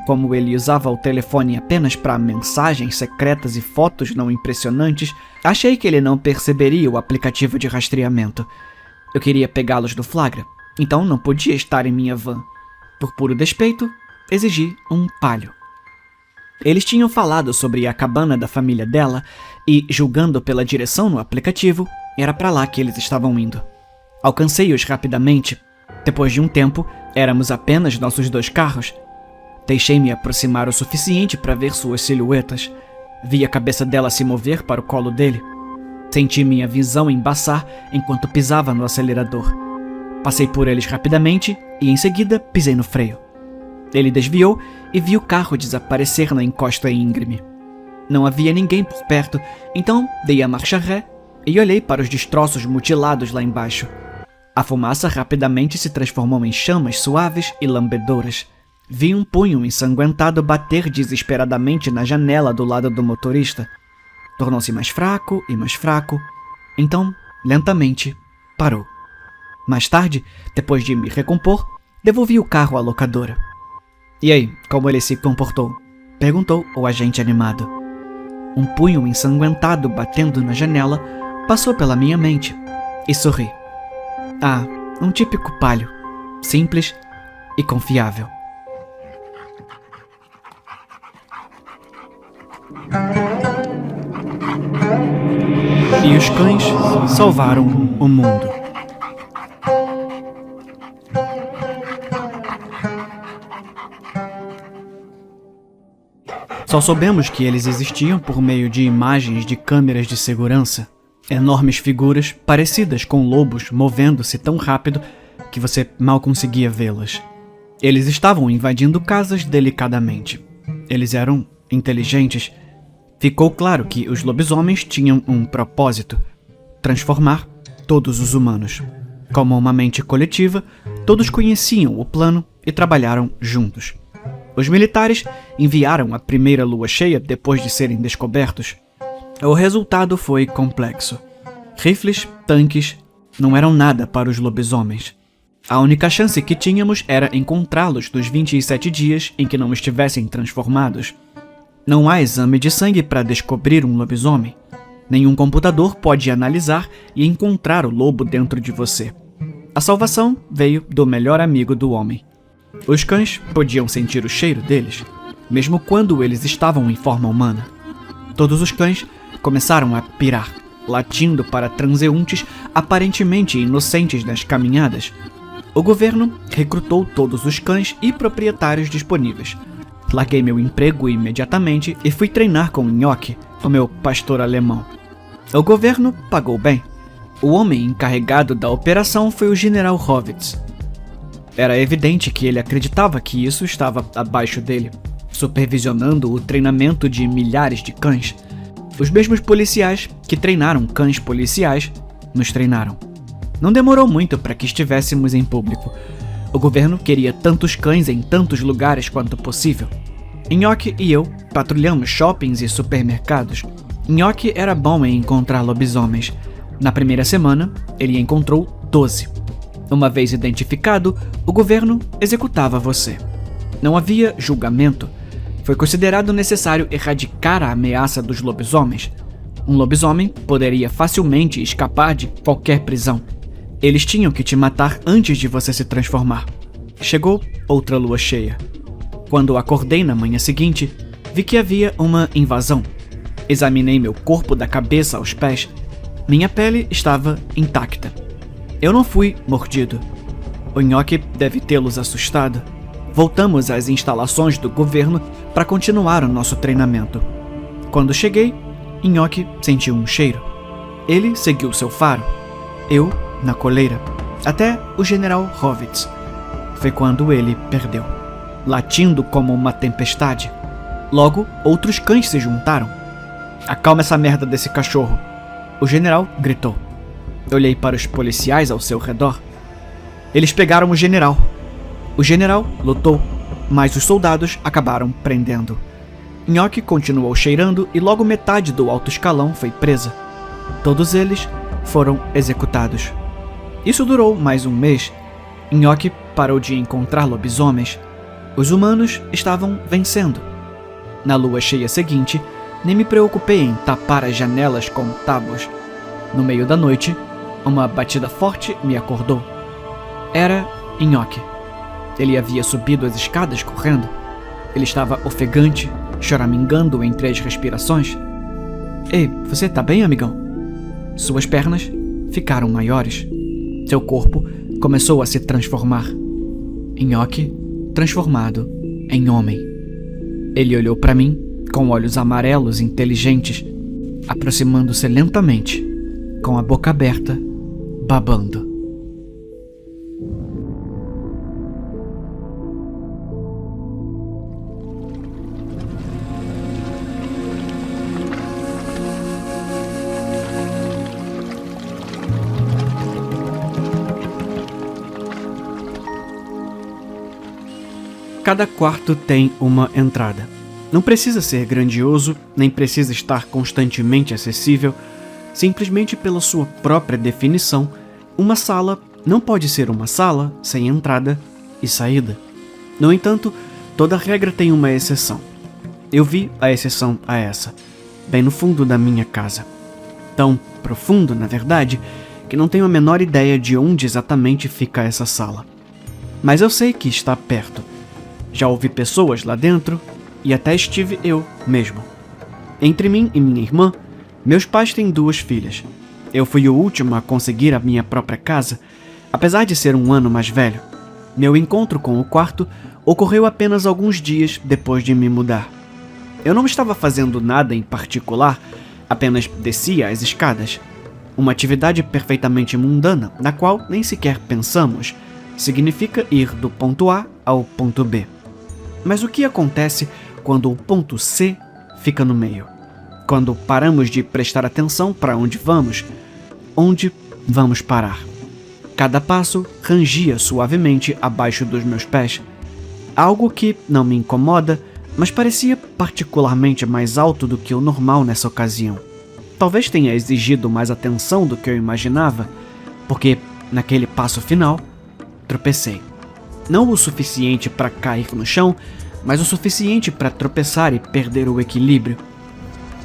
como ele usava o telefone apenas para mensagens secretas e fotos não impressionantes, achei que ele não perceberia o aplicativo de rastreamento. Eu queria pegá-los do flagra, então não podia estar em minha van. Por puro despeito, exigi um palio. Eles tinham falado sobre a cabana da família dela e, julgando pela direção no aplicativo, era para lá que eles estavam indo. Alcancei-os rapidamente. Depois de um tempo, éramos apenas nossos 2 carros. Deixei-me aproximar o suficiente para ver suas silhuetas. Vi a cabeça dela se mover para o colo dele. Senti minha visão embaçar enquanto pisava no acelerador. Passei por eles rapidamente e, em seguida, pisei no freio. Ele desviou e vi o carro desaparecer na encosta íngreme. Não havia ninguém por perto, então dei a marcha ré e olhei para os destroços mutilados lá embaixo. A fumaça rapidamente se transformou em chamas suaves e lambedoras. Vi um punho ensanguentado bater desesperadamente na janela do lado do motorista. Tornou-se mais fraco e mais fraco. Então, lentamente, parou. Mais tarde, depois de me recompor, devolvi o carro à locadora. "E aí, como ele se comportou?" perguntou o agente animado. Um punho ensanguentado batendo na janela passou pela minha mente e sorri. Ah, um típico palio, simples e confiável. E os cães salvaram o mundo. Só soubemos que eles existiam por meio de imagens de câmeras de segurança. Enormes figuras parecidas com lobos movendo-se tão rápido que você mal conseguia vê-las. Eles estavam invadindo casas delicadamente. Eles eram inteligentes. Ficou claro que os lobisomens tinham um propósito: transformar todos os humanos. Como uma mente coletiva, todos conheciam o plano e trabalharam juntos. Os militares enviaram a primeira lua cheia depois de serem descobertos. O resultado foi complexo. Rifles, tanques, não eram nada para os lobisomens. A única chance que tínhamos era encontrá-los nos 27 dias em que não estivessem transformados. Não há exame de sangue para descobrir um lobisomem. Nenhum computador pode analisar e encontrar o lobo dentro de você. A salvação veio do melhor amigo do homem. Os cães podiam sentir o cheiro deles, mesmo quando eles estavam em forma humana. Todos os cães começaram a pirar, latindo para transeuntes aparentemente inocentes nas caminhadas. O governo recrutou todos os cães e proprietários disponíveis. Larguei meu emprego imediatamente e fui treinar com Nhoque, o meu pastor alemão. O governo pagou bem. O homem encarregado da operação foi o General Hovitz. Era evidente que ele acreditava que isso estava abaixo dele, supervisionando o treinamento de milhares de cães. Os mesmos policiais que treinaram cães policiais nos treinaram. Não demorou muito para que estivéssemos em público. O governo queria tantos cães em tantos lugares quanto possível. Nhoque e eu patrulhamos shoppings e supermercados. Nhoque era bom em encontrar lobisomens. Na primeira semana, ele encontrou 12. Uma vez identificado, o governo executava você. Não havia julgamento. Foi considerado necessário erradicar a ameaça dos lobisomens. Um lobisomem poderia facilmente escapar de qualquer prisão. Eles tinham que te matar antes de você se transformar. Chegou outra lua cheia. Quando acordei na manhã seguinte, vi que havia uma invasão. Examinei meu corpo da cabeça aos pés. Minha pele estava intacta. Eu não fui mordido. O Nhoque deve tê-los assustado. Voltamos às instalações do governo para continuar o nosso treinamento. Quando cheguei, Nhoque sentiu um cheiro. Ele seguiu seu faro. Eu, na coleira. Até o General Hovitz. Foi quando ele perdeu, latindo como uma tempestade. Logo, outros cães se juntaram. "Acalma essa merda desse cachorro", o general gritou. Olhei para os policiais ao seu redor. Eles pegaram o general. O general lutou, mas os soldados acabaram prendendo. Nhoque continuou cheirando e logo metade do alto escalão foi presa. Todos eles foram executados. Isso durou mais um mês. Nhoque parou de encontrar lobisomens. Os humanos estavam vencendo. Na lua cheia seguinte, nem me preocupei em tapar as janelas com tábuas. No meio da noite, uma batida forte me acordou. Era Nhoque. Ele havia subido as escadas correndo. Ele estava ofegante, choramingando entre as respirações. Ei, você tá bem, amigão? Suas pernas ficaram maiores. Seu corpo começou a se transformar. Nhoque transformado em homem. Ele olhou para mim com olhos amarelos inteligentes, aproximando-se lentamente, com a boca aberta, babando. Cada quarto tem uma entrada. Não precisa ser grandioso, nem precisa estar constantemente acessível. Simplesmente pela sua própria definição, uma sala não pode ser uma sala sem entrada e saída. No entanto, toda regra tem uma exceção. Eu vi a exceção a essa, bem no fundo da minha casa. Tão profundo, na verdade, que não tenho a menor ideia de onde exatamente fica essa sala. Mas eu sei que está perto. Já ouvi pessoas lá dentro e até estive eu mesmo. Entre mim e minha irmã, meus pais têm 2 filhas. Eu fui o último a conseguir a minha própria casa, apesar de ser um ano mais velho. Meu encontro com o quarto ocorreu apenas alguns dias depois de me mudar. Eu não estava fazendo nada em particular, apenas descia as escadas. Uma atividade perfeitamente mundana, na qual nem sequer pensamos. Significa ir do ponto A ao ponto B. Mas o que acontece quando o ponto C fica no meio? Quando paramos de prestar atenção para onde vamos parar? Cada passo rangia suavemente abaixo dos meus pés. Algo que não me incomoda, mas parecia particularmente mais alto do que o normal nessa ocasião. Talvez tenha exigido mais atenção do que eu imaginava, porque, naquele passo final, tropecei. Não o suficiente para cair no chão, mas o suficiente para tropeçar e perder o equilíbrio.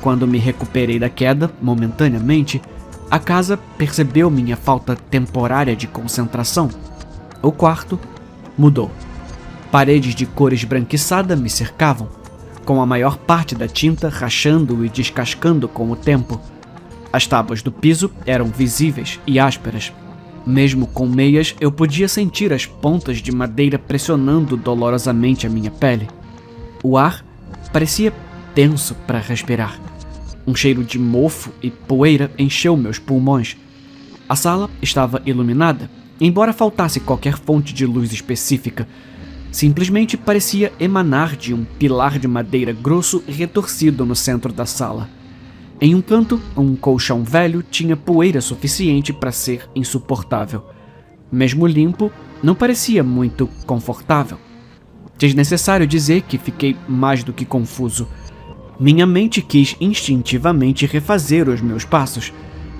Quando me recuperei da queda, momentaneamente, a casa percebeu minha falta temporária de concentração. O quarto mudou. Paredes de cor esbranquiçada me cercavam, com a maior parte da tinta rachando e descascando com o tempo. As tábuas do piso eram visíveis e ásperas. Mesmo com meias, eu podia sentir as pontas de madeira pressionando dolorosamente a minha pele. O ar parecia tenso para respirar. Um cheiro de mofo e poeira encheu meus pulmões. A sala estava iluminada, embora faltasse qualquer fonte de luz específica. Simplesmente parecia emanar de um pilar de madeira grosso e retorcido no centro da sala. Em um canto, um colchão velho tinha poeira suficiente para ser insuportável. Mesmo limpo, não parecia muito confortável. Desnecessário dizer que fiquei mais do que confuso. Minha mente quis instintivamente refazer os meus passos,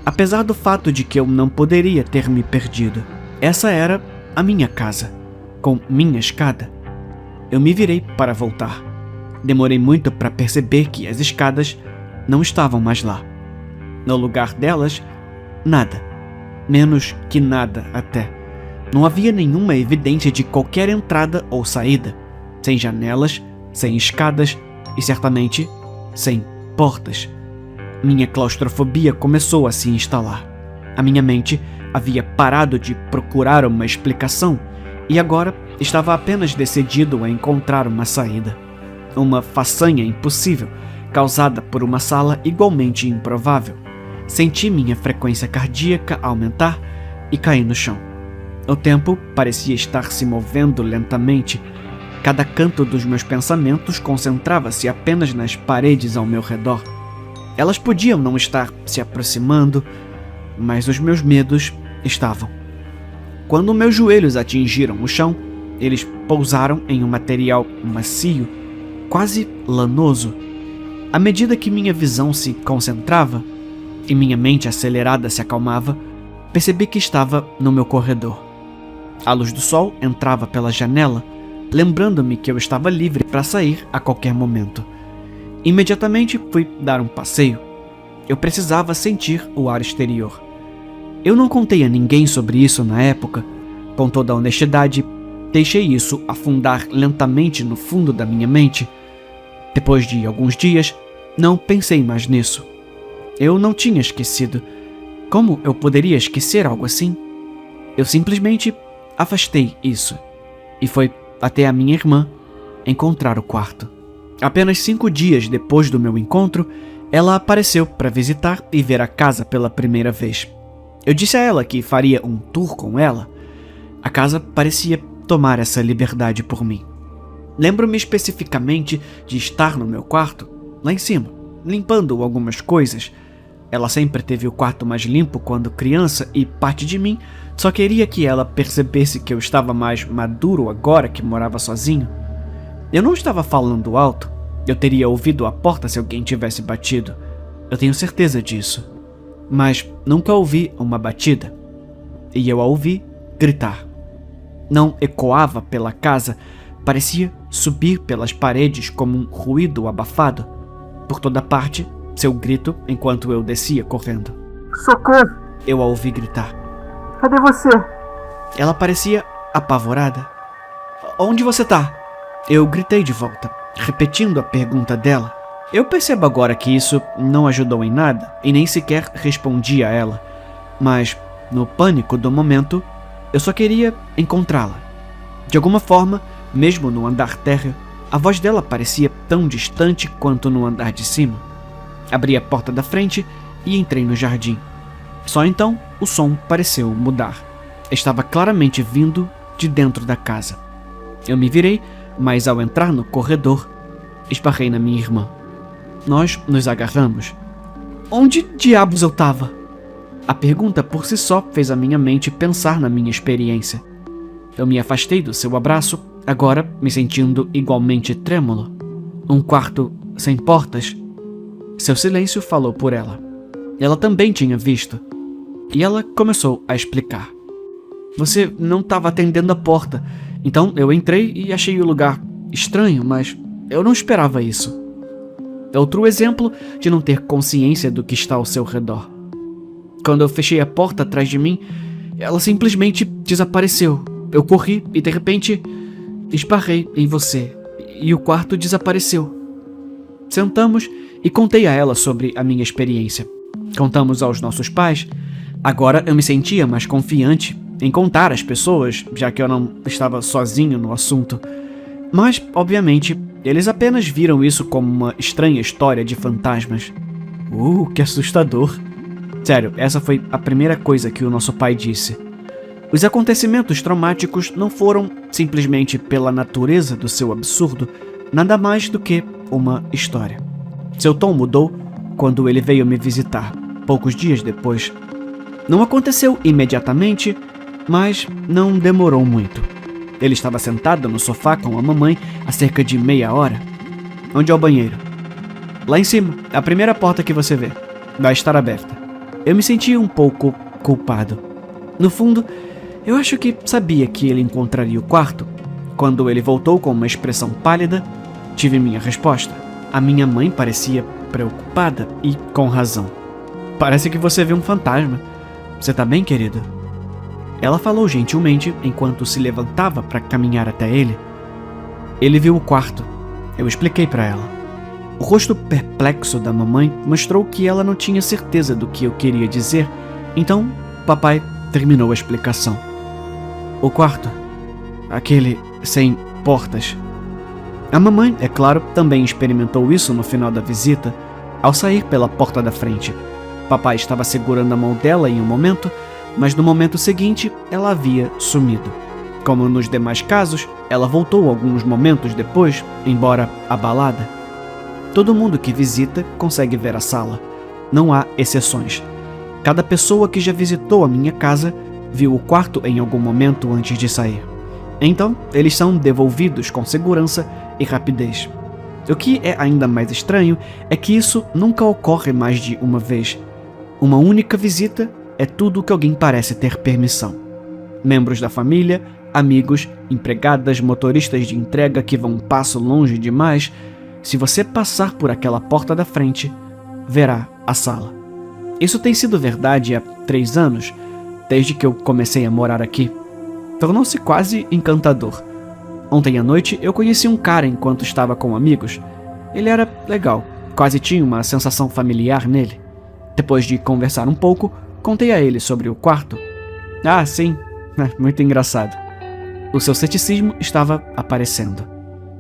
apesar do fato de que eu não poderia ter me perdido. Essa era a minha casa, com minha escada. Eu me virei para voltar. Demorei muito para perceber que as escadas não estavam mais lá. No lugar delas, nada. Menos que nada, até. Não havia nenhuma evidência de qualquer entrada ou saída. Sem janelas, sem escadas e, certamente, sem portas. Minha claustrofobia começou a se instalar. A minha mente havia parado de procurar uma explicação e agora estava apenas decidido a encontrar uma saída. Uma façanha impossível, causada por uma sala igualmente improvável. Senti minha frequência cardíaca aumentar e caí no chão. O tempo parecia estar se movendo lentamente. Cada canto dos meus pensamentos concentrava-se apenas nas paredes ao meu redor. Elas podiam não estar se aproximando, mas os meus medos estavam. Quando meus joelhos atingiram o chão, eles pousaram em um material macio, quase lanoso. À medida que minha visão se concentrava e minha mente acelerada se acalmava, percebi que estava no meu corredor. A luz do sol entrava pela janela, lembrando-me que eu estava livre para sair a qualquer momento. Imediatamente fui dar um passeio. Eu precisava sentir o ar exterior. Eu não contei a ninguém sobre isso na época. Com toda a honestidade, deixei isso afundar lentamente no fundo da minha mente. Depois de alguns dias, não pensei mais nisso. Eu não tinha esquecido. Como eu poderia esquecer algo assim? Eu simplesmente afastei isso. E foi até a minha irmã encontrar o quarto. Apenas 5 dias depois do meu encontro, ela apareceu para visitar e ver a casa pela primeira vez. Eu disse a ela que faria um tour com ela. A casa parecia tomar essa liberdade por mim. Lembro-me especificamente de estar no meu quarto, lá em cima, limpando algumas coisas. Ela sempre teve o quarto mais limpo quando criança e parte de mim só queria que ela percebesse que eu estava mais maduro agora que morava sozinho. Eu não estava falando alto. Eu teria ouvido a porta se alguém tivesse batido. Eu tenho certeza disso. Mas nunca ouvi uma batida. E eu a ouvi gritar. Não ecoava pela casa, parecia subir pelas paredes como um ruído abafado. Por toda parte, seu grito enquanto eu descia correndo. Socorro! Eu a ouvi gritar. Cadê você? Ela parecia apavorada. Onde você tá? Eu gritei de volta, repetindo a pergunta dela. Eu percebo agora que isso não ajudou em nada e nem sequer respondi a ela. Mas, no pânico do momento, eu só queria encontrá-la. De alguma forma, mesmo no andar térreo, a voz dela parecia tão distante quanto no andar de cima. Abri a porta da frente e entrei no jardim. Só então, o som pareceu mudar. Estava claramente vindo de dentro da casa. Eu me virei, mas ao entrar no corredor, esbarrei na minha irmã. Nós nos agarramos. Onde diabos eu tava? A pergunta por si só fez a minha mente pensar na minha experiência. Eu me afastei do seu abraço, agora me sentindo igualmente trêmulo. Um quarto sem portas. Seu silêncio falou por ela. Ela também tinha visto. E ela começou a explicar. Você não estava atendendo a porta, então eu entrei e achei o lugar estranho, mas eu não esperava isso. Outro exemplo de não ter consciência do que está ao seu redor. Quando eu fechei a porta atrás de mim, ela simplesmente desapareceu. Eu corri e de repente esbarrei em você e o quarto desapareceu. Sentamos e contei a ela sobre a minha experiência. Contamos aos nossos pais. Agora eu me sentia mais confiante em contar às pessoas, já que eu não estava sozinho no assunto. Mas, obviamente, eles apenas viram isso como uma estranha história de fantasmas. Que assustador. Sério, essa foi a primeira coisa que o nosso pai disse. Os acontecimentos traumáticos não foram simplesmente pela natureza do seu absurdo, nada mais do que uma história. Seu tom mudou quando ele veio me visitar, poucos dias depois. Não aconteceu imediatamente, mas não demorou muito. Ele estava sentado no sofá com a mamãe há cerca de meia hora. Onde é o banheiro? Lá em cima, a primeira porta que você vê. Vai estar aberta. Eu me senti um pouco culpado. No fundo, eu acho que sabia que ele encontraria o quarto. Quando ele voltou com uma expressão pálida, tive minha resposta. A minha mãe parecia preocupada e com razão. Parece que você viu um fantasma. Você tá bem, querido? Ela falou gentilmente enquanto se levantava para caminhar até ele. Ele viu o quarto. Eu expliquei para ela. O rosto perplexo da mamãe mostrou que ela não tinha certeza do que eu queria dizer, então papai terminou a explicação. O quarto, aquele sem portas. A mamãe, é claro, também experimentou isso no final da visita, ao sair pela porta da frente. Papai estava segurando a mão dela em um momento, mas no momento seguinte ela havia sumido. Como nos demais casos, ela voltou alguns momentos depois, embora abalada. Todo mundo que visita consegue ver a sala. Não há exceções. Cada pessoa que já visitou a minha casa viu o quarto em algum momento antes de sair. Então, eles são devolvidos com segurança e rapidez. O que é ainda mais estranho é que isso nunca ocorre mais de uma vez. Uma única visita é tudo que alguém parece ter permissão. Membros da família amigos, empregadas, motoristas de entrega que vão um passo longe demais. Se você passar por aquela porta da frente, verá a sala. Isso tem sido verdade há 3 anos, desde que eu comecei a morar aqui. Tornou-se quase encantador. Ontem à noite eu conheci um cara enquanto estava com amigos. Ele era legal, quase tinha uma sensação familiar nele. Depois de conversar um pouco, contei a ele sobre o quarto. Ah, sim, muito engraçado. O seu ceticismo estava aparecendo.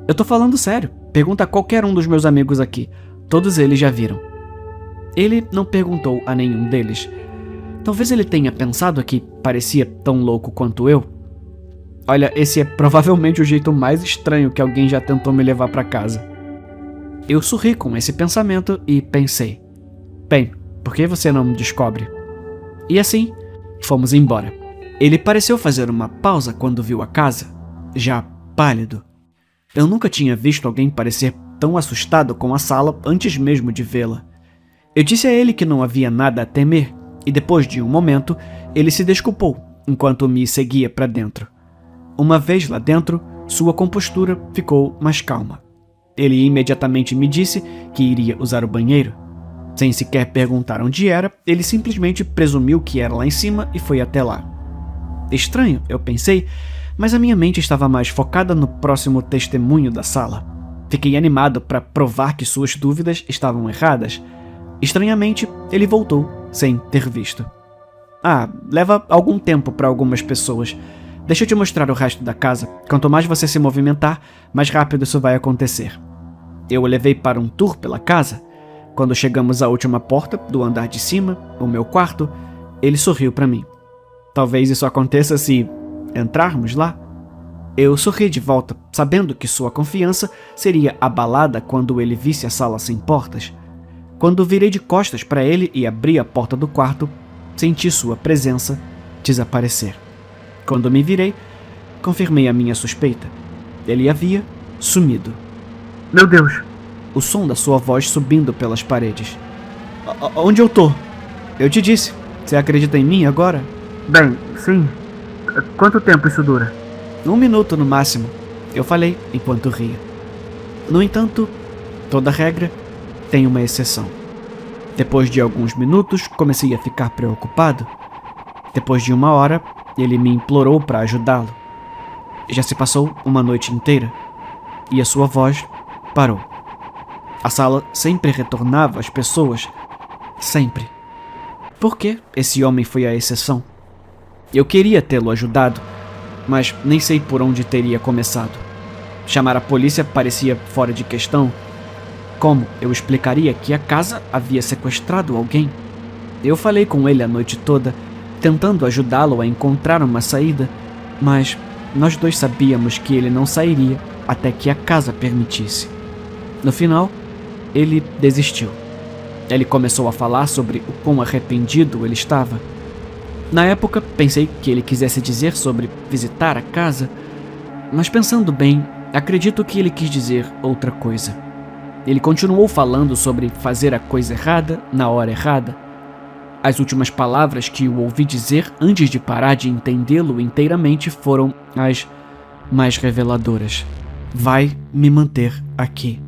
Eu tô falando sério, pergunta a qualquer um dos meus amigos aqui. Todos eles já viram. Ele não perguntou a nenhum deles. Talvez ele tenha pensado que parecia tão louco quanto eu. Olha, esse é provavelmente o jeito mais estranho que alguém já tentou me levar para casa. Eu sorri com esse pensamento e pensei: bem, por que você não me descobre? E assim, fomos embora. Ele pareceu fazer uma pausa quando viu a casa, já pálido. Eu nunca tinha visto alguém parecer tão assustado com a sala antes mesmo de vê-la. Eu disse a ele que não havia nada a temer, e depois de um momento, ele se desculpou enquanto me seguia para dentro. Uma vez lá dentro, sua compostura ficou mais calma. Ele imediatamente me disse que iria usar o banheiro. Sem sequer perguntar onde era, ele simplesmente presumiu que era lá em cima e foi até lá. Estranho, eu pensei, mas a minha mente estava mais focada no próximo testemunho da sala. Fiquei animado para provar que suas dúvidas estavam erradas. Estranhamente, ele voltou sem ter visto. Ah, leva algum tempo para algumas pessoas. Deixa eu te mostrar o resto da casa. Quanto mais você se movimentar, mais rápido isso vai acontecer. Eu o levei para um tour pela casa. Quando chegamos à última porta do andar de cima, o meu quarto, ele sorriu para mim. Talvez isso aconteça se entrarmos lá. Eu sorri de volta, sabendo que sua confiança seria abalada quando ele visse a sala sem portas. Quando virei de costas para ele e abri a porta do quarto, senti sua presença desaparecer. Quando me virei, confirmei a minha suspeita. Ele havia sumido. Meu Deus! O som da sua voz subindo pelas paredes. Onde eu tô? Eu te disse. Você acredita em mim agora? Bem, sim. Quanto tempo isso dura? 1 minuto no máximo, eu falei enquanto ria. No entanto, toda regra tem uma exceção. Depois de alguns minutos, comecei a ficar preocupado. Depois de 1 hora, ele me implorou para ajudá-lo. Já se passou uma noite inteira, e a sua voz parou. A sala sempre retornava às pessoas, sempre. Por que esse homem foi a exceção? Eu queria tê-lo ajudado, mas nem sei por onde teria começado. Chamar a polícia parecia fora de questão. Como eu explicaria que a casa havia sequestrado alguém? Eu falei com ele a noite toda, tentando ajudá-lo a encontrar uma saída, mas nós dois sabíamos que ele não sairia até que a casa permitisse. No final, ele desistiu. Ele começou a falar sobre o quão arrependido ele estava. Na época, pensei que ele quisesse dizer sobre visitar a casa, mas pensando bem, acredito que ele quis dizer outra coisa. Ele continuou falando sobre fazer a coisa errada na hora errada. As últimas palavras que o ouvi dizer antes de parar de entendê-lo inteiramente foram as mais reveladoras. Vai me manter aqui.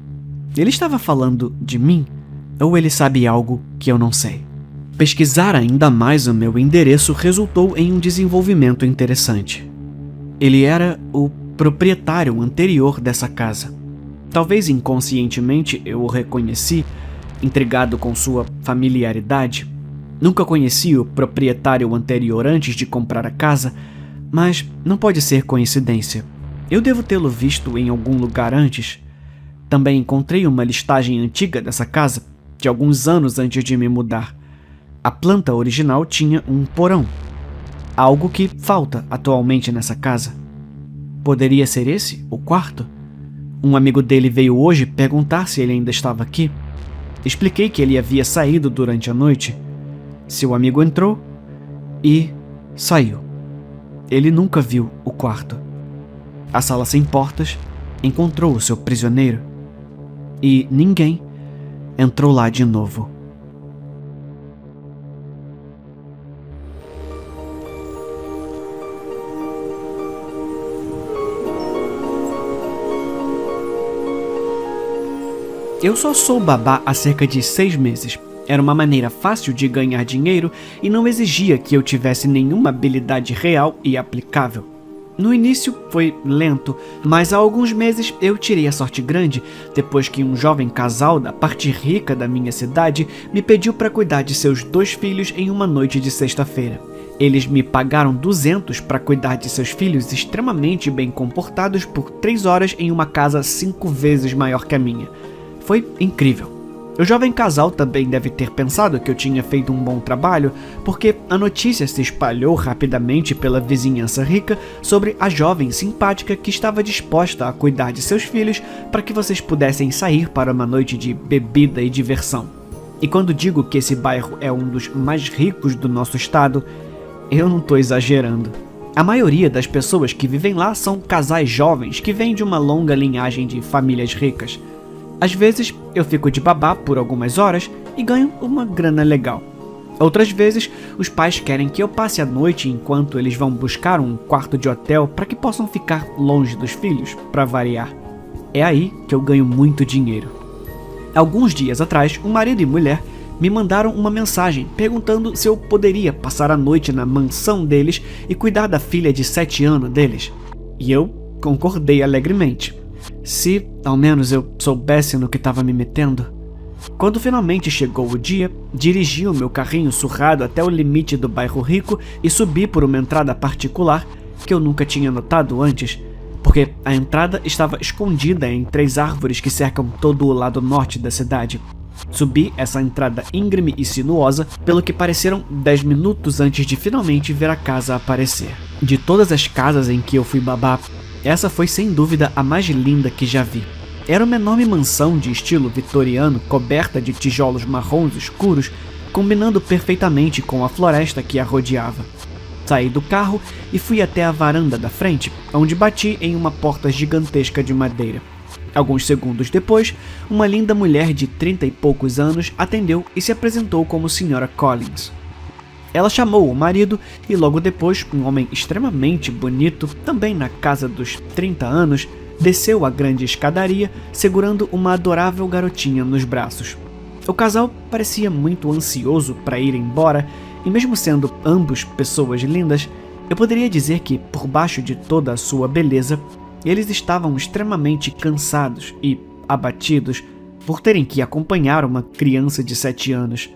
Ele estava falando de mim, ou ele sabe algo que eu não sei? Pesquisar ainda mais o meu endereço resultou em um desenvolvimento interessante. Ele era o proprietário anterior dessa casa. Talvez inconscientemente eu o reconheci, intrigado com sua familiaridade. Nunca conheci o proprietário anterior antes de comprar a casa, mas não pode ser coincidência. Eu devo tê-lo visto em algum lugar antes. Também encontrei uma listagem antiga dessa casa, de alguns anos antes de me mudar. A planta original tinha um porão, algo que falta atualmente nessa casa. Poderia ser esse o quarto? Um amigo dele veio hoje perguntar se ele ainda estava aqui. Expliquei que ele havia saído durante a noite. Seu amigo entrou e saiu. Ele nunca viu o quarto. A sala sem portas encontrou o seu prisioneiro e ninguém entrou lá de novo. Eu só sou babá há cerca de 6 meses. Era uma maneira fácil de ganhar dinheiro e não exigia que eu tivesse nenhuma habilidade real e aplicável. No início foi lento, mas há alguns meses eu tirei a sorte grande depois que um jovem casal da parte rica da minha cidade me pediu para cuidar de seus 2 filhos em uma noite de sexta-feira. Eles me pagaram 200 para cuidar de seus filhos extremamente bem comportados por 3 horas em uma casa 5 vezes maior que a minha. Foi incrível. O jovem casal também deve ter pensado que eu tinha feito um bom trabalho, porque a notícia se espalhou rapidamente pela vizinhança rica sobre a jovem simpática que estava disposta a cuidar de seus filhos para que vocês pudessem sair para uma noite de bebida e diversão. E quando digo que esse bairro é um dos mais ricos do nosso estado, eu não estou exagerando. A maioria das pessoas que vivem lá são casais jovens que vêm de uma longa linhagem de famílias ricas. Às vezes, eu fico de babá por algumas horas e ganho uma grana legal. Outras vezes, os pais querem que eu passe a noite enquanto eles vão buscar um quarto de hotel para que possam ficar longe dos filhos, para variar. É aí que eu ganho muito dinheiro. Alguns dias atrás, um marido e mulher me mandaram uma mensagem perguntando se eu poderia passar a noite na mansão deles e cuidar da filha de 7 anos deles. E eu concordei alegremente. Se, ao menos, eu soubesse no que estava me metendo. Quando finalmente chegou o dia, dirigi o meu carrinho surrado até o limite do bairro rico e subi por uma entrada particular que eu nunca tinha notado antes, porque a entrada estava escondida em 3 árvores que cercam todo o lado norte da cidade. Subi essa entrada íngreme e sinuosa pelo que pareceram 10 minutos antes de finalmente ver a casa aparecer. De todas as casas em que eu fui babá, essa foi sem dúvida a mais linda que já vi. Era uma enorme mansão de estilo vitoriano coberta de tijolos marrons escuros, combinando perfeitamente com a floresta que a rodeava. Saí do carro e fui até a varanda da frente, onde bati em uma porta gigantesca de madeira. Alguns segundos depois, uma linda mulher de 30 e poucos anos atendeu e se apresentou como Sra. Collins. Ela chamou o marido e logo depois, um homem extremamente bonito, também na casa dos 30 anos, desceu a grande escadaria segurando uma adorável garotinha nos braços. O casal parecia muito ansioso para ir embora e mesmo sendo ambos pessoas lindas, eu poderia dizer que, por baixo de toda a sua beleza, eles estavam extremamente cansados e abatidos por terem que acompanhar uma criança de 7 anos.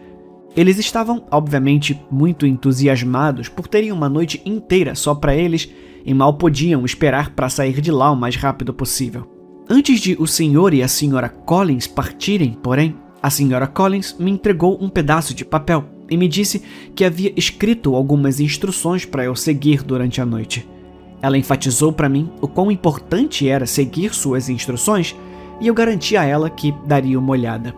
Eles estavam, obviamente, muito entusiasmados por terem uma noite inteira só para eles e mal podiam esperar para sair de lá o mais rápido possível. Antes de o senhor e a Sra. Collins partirem, porém, a Sra. Collins me entregou um pedaço de papel e me disse que havia escrito algumas instruções para eu seguir durante a noite. Ela enfatizou para mim o quão importante era seguir suas instruções e eu garanti a ela que daria uma olhada.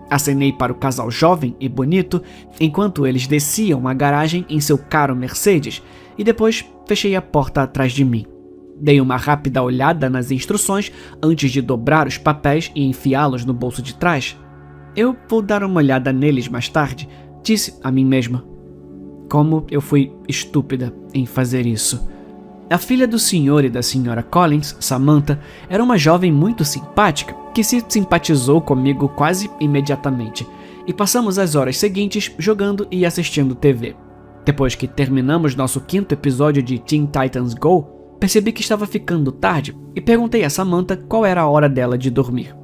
Acenei para o casal jovem e bonito enquanto eles desciam a garagem em seu caro Mercedes e depois fechei a porta atrás de mim. Dei uma rápida olhada nas instruções antes de dobrar os papéis e enfiá-los no bolso de trás. Eu vou dar uma olhada neles mais tarde, disse a mim mesma. Como eu fui estúpida em fazer isso. A filha do senhor e da Sra. Collins, Samantha, era uma jovem muito simpática que se simpatizou comigo quase imediatamente e passamos as horas seguintes jogando e assistindo TV. Depois que terminamos nosso 5º episódio de Teen Titans Go, percebi que estava ficando tarde e perguntei a Samantha qual era a hora dela de dormir.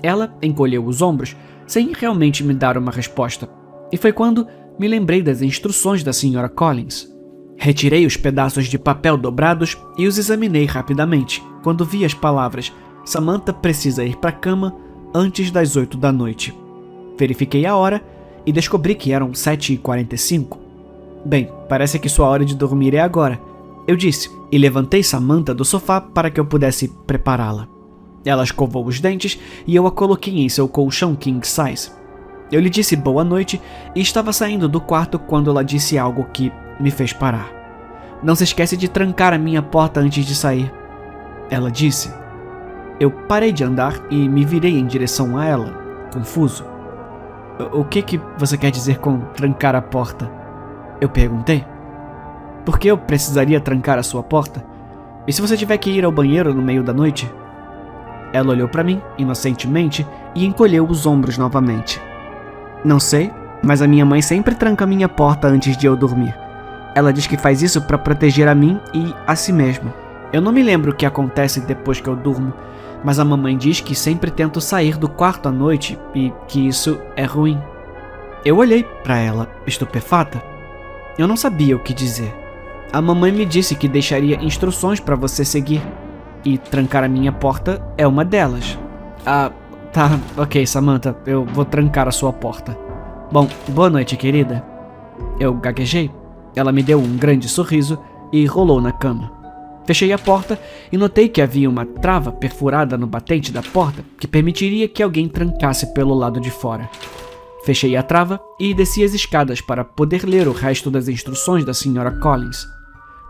Ela encolheu os ombros, sem realmente me dar uma resposta, e foi quando me lembrei das instruções da Sra. Collins. Retirei os pedaços de papel dobrados e os examinei rapidamente, quando vi as palavras Samantha precisa ir para a cama antes das 8 da noite. Verifiquei a hora e descobri que eram 7h45. Bem, parece que sua hora de dormir é agora, eu disse, e levantei Samantha do sofá para que eu pudesse prepará-la. Ela escovou os dentes e eu a coloquei em seu colchão king size. Eu lhe disse boa noite e estava saindo do quarto quando ela disse algo que me fez parar. Não se esquece de trancar a minha porta antes de sair. Ela disse. Eu parei de andar e me virei em direção a ela, confuso. O que você quer dizer com trancar a porta? Eu perguntei. Por que eu precisaria trancar a sua porta? E se você tiver que ir ao banheiro no meio da noite? Ela olhou para mim, inocentemente, e encolheu os ombros novamente. Não sei, mas a minha mãe sempre tranca minha porta antes de eu dormir. Ela diz que faz isso para proteger a mim e a si mesma. Eu não me lembro o que acontece depois que eu durmo, mas a mamãe diz que sempre tento sair do quarto à noite e que isso é ruim. Eu olhei para ela, estupefata. Eu não sabia o que dizer. A mamãe me disse que deixaria instruções para você seguir, e trancar a minha porta é uma delas. Ah, tá, ok, Samantha, eu vou trancar a sua porta. Bom, boa noite, querida. Eu gaguejei. Ela me deu um grande sorriso e rolou na cama. Fechei a porta e notei que havia uma trava perfurada no batente da porta que permitiria que alguém trancasse pelo lado de fora. Fechei a trava e desci as escadas para poder ler o resto das instruções da Sra. Collins.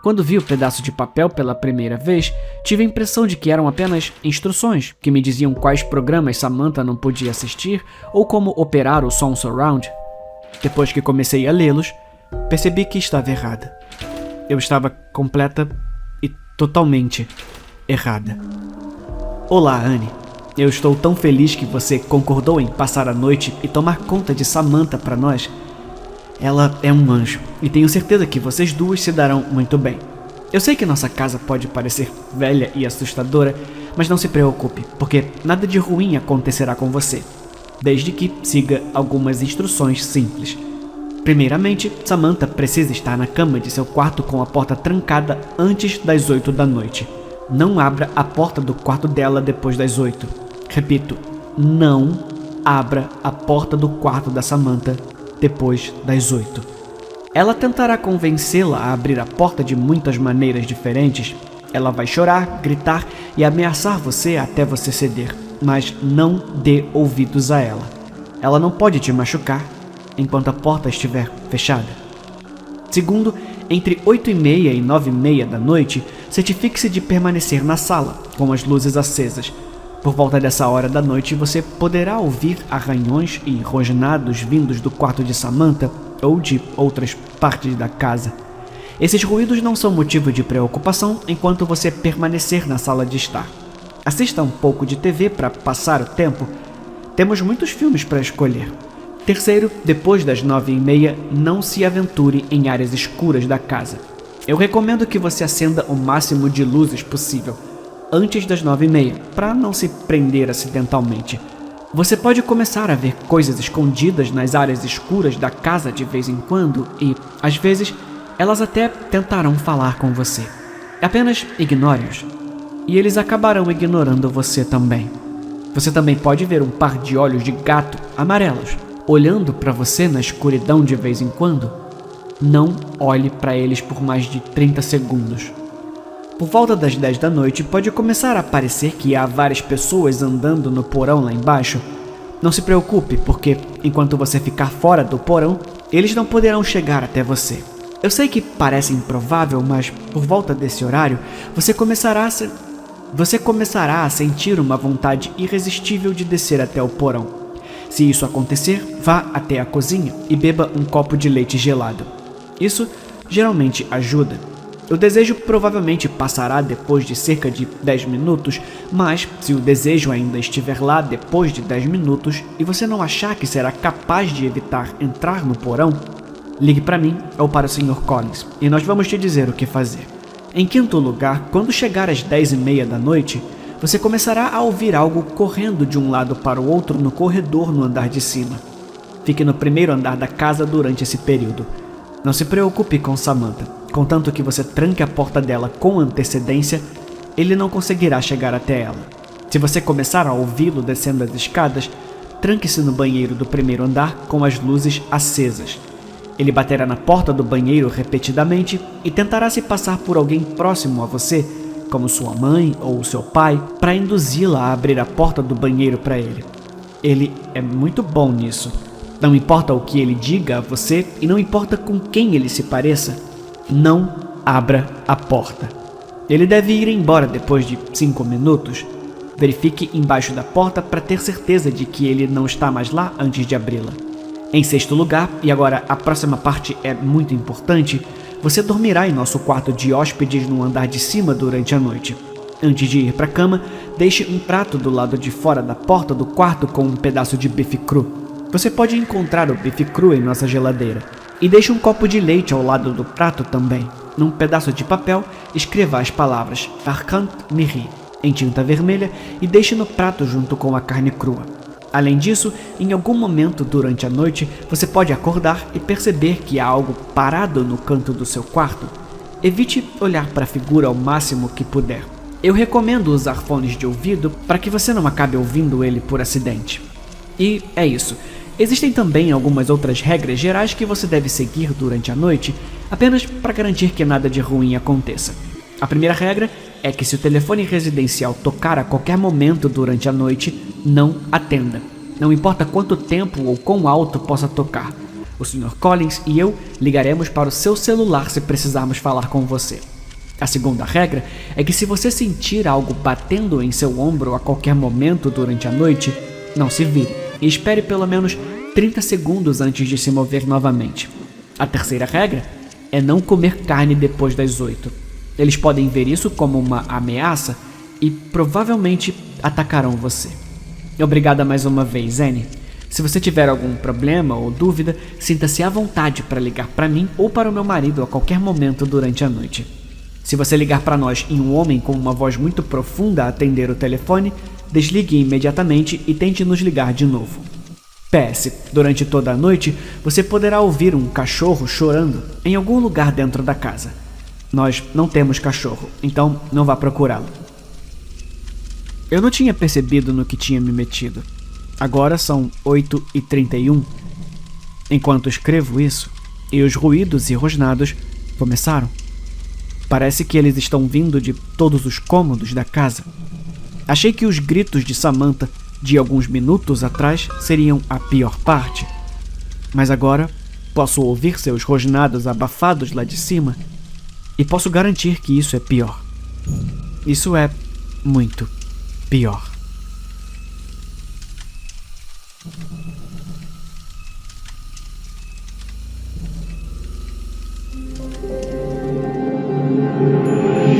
Quando vi o pedaço de papel pela primeira vez, tive a impressão de que eram apenas instruções que me diziam quais programas Samantha não podia assistir ou como operar o som surround. Depois que comecei a lê-los, percebi que estava errada. Eu estava completa e totalmente errada. Olá, Anne. Eu estou tão feliz que você concordou em passar a noite e tomar conta de Samantha para nós. Ela é um anjo e tenho certeza que vocês duas se darão muito bem. Eu sei que nossa casa pode parecer velha e assustadora, mas não se preocupe, porque nada de ruim acontecerá com você, desde que siga algumas instruções simples. Primeiramente, Samantha precisa estar na cama de seu quarto com a porta trancada antes das 8 da noite. Não abra a porta do quarto dela depois das 8. Repito, não abra a porta do quarto da Samantha depois das 8. Ela tentará convencê-la a abrir a porta de muitas maneiras diferentes. Ela vai chorar, gritar e ameaçar você até você ceder, mas não dê ouvidos a ela. Ela não pode te machucar enquanto a porta estiver fechada. Segundo, entre 8h30 e 9h30 da noite, certifique-se de permanecer na sala, com as luzes acesas. Por volta dessa hora da noite, você poderá ouvir arranhões e rosnados vindos do quarto de Samantha ou de outras partes da casa. Esses ruídos não são motivo de preocupação enquanto você permanecer na sala de estar. Assista um pouco de TV para passar o tempo. Temos muitos filmes para escolher. Terceiro, depois das 9h30, não se aventure em áreas escuras da casa. Eu recomendo que você acenda o máximo de luzes possível antes das 9h30, para não se prender acidentalmente. Você pode começar a ver coisas escondidas nas áreas escuras da casa de vez em quando e, às vezes, elas até tentarão falar com você. Apenas ignore-os, e eles acabarão ignorando você também. Você também pode ver um par de olhos de gato amarelos olhando para você na escuridão de vez em quando. Não olhe para eles por mais de 30 segundos. Por volta das 10 da noite, pode começar a parecer que há várias pessoas andando no porão lá embaixo. Não se preocupe, porque enquanto você ficar fora do porão, eles não poderão chegar até você. Eu sei que parece improvável, mas por volta desse horário, você começará a sentir uma vontade irresistível de descer até o porão. Se isso acontecer, vá até a cozinha e beba um copo de leite gelado. Isso geralmente ajuda. O desejo provavelmente passará depois de cerca de 10 minutos, mas se o desejo ainda estiver lá depois de 10 minutos e você não achar que será capaz de evitar entrar no porão, ligue para mim ou para o Sr. Collins e nós vamos te dizer o que fazer. Em quinto lugar, quando chegar às 10h30 da noite, você começará a ouvir algo correndo de um lado para o outro no corredor no andar de cima. Fique no primeiro andar da casa durante esse período. Não se preocupe com Samantha. Contanto que você tranque a porta dela com antecedência, ele não conseguirá chegar até ela. Se você começar a ouvi-lo descendo as escadas, tranque-se no banheiro do primeiro andar com as luzes acesas. Ele baterá na porta do banheiro repetidamente e tentará se passar por alguém próximo a você, como sua mãe ou seu pai, para induzi-la a abrir a porta do banheiro para ele. Ele é muito bom nisso. Não importa o que ele diga a você e não importa com quem ele se pareça, não abra a porta. Ele deve ir embora depois de 5 minutos. Verifique embaixo da porta para ter certeza de que ele não está mais lá antes de abri-la. Em sexto lugar, e agora a próxima parte é muito importante, você dormirá em nosso quarto de hóspedes no andar de cima durante a noite. Antes de ir para a cama, deixe um prato do lado de fora da porta do quarto com um pedaço de bife cru. Você pode encontrar o bife cru em nossa geladeira. E deixe um copo de leite ao lado do prato também. Num pedaço de papel, escreva as palavras Farkant Miri em tinta vermelha e deixe no prato junto com a carne crua. Além disso, em algum momento durante a noite, você pode acordar e perceber que há algo parado no canto do seu quarto. Evite olhar para a figura ao máximo que puder. Eu recomendo usar fones de ouvido para que você não acabe ouvindo ele por acidente. E é isso. Existem também algumas outras regras gerais que você deve seguir durante a noite, apenas para garantir que nada de ruim aconteça. A primeira regra é que se o telefone residencial tocar a qualquer momento durante a noite, não atenda. Não importa quanto tempo ou quão alto possa tocar. O Sr. Collins e eu ligaremos para o seu celular se precisarmos falar com você. A segunda regra é que se você sentir algo batendo em seu ombro a qualquer momento durante a noite, não se vire e espere pelo menos 30 segundos antes de se mover novamente. A terceira regra é não comer carne depois das 8. Eles podem ver isso como uma ameaça e provavelmente atacarão você. Obrigada mais uma vez, Annie. Se você tiver algum problema ou dúvida, sinta-se à vontade para ligar para mim ou para o meu marido a qualquer momento durante a noite. Se você ligar para nós e um homem com uma voz muito profunda atender o telefone, desligue imediatamente e tente nos ligar de novo. PS, durante toda a noite, você poderá ouvir um cachorro chorando em algum lugar dentro da casa. Nós não temos cachorro, então não vá procurá-lo. Eu não tinha percebido no que tinha me metido. Agora são 8h31. Enquanto escrevo isso, e os ruídos e rosnados começaram. Parece que eles estão vindo de todos os cômodos da casa. Achei que os gritos de Samantha de alguns minutos atrás seriam a pior parte. Mas agora posso ouvir seus rosnados abafados lá de cima e posso garantir que isso é pior. Isso é muito pior.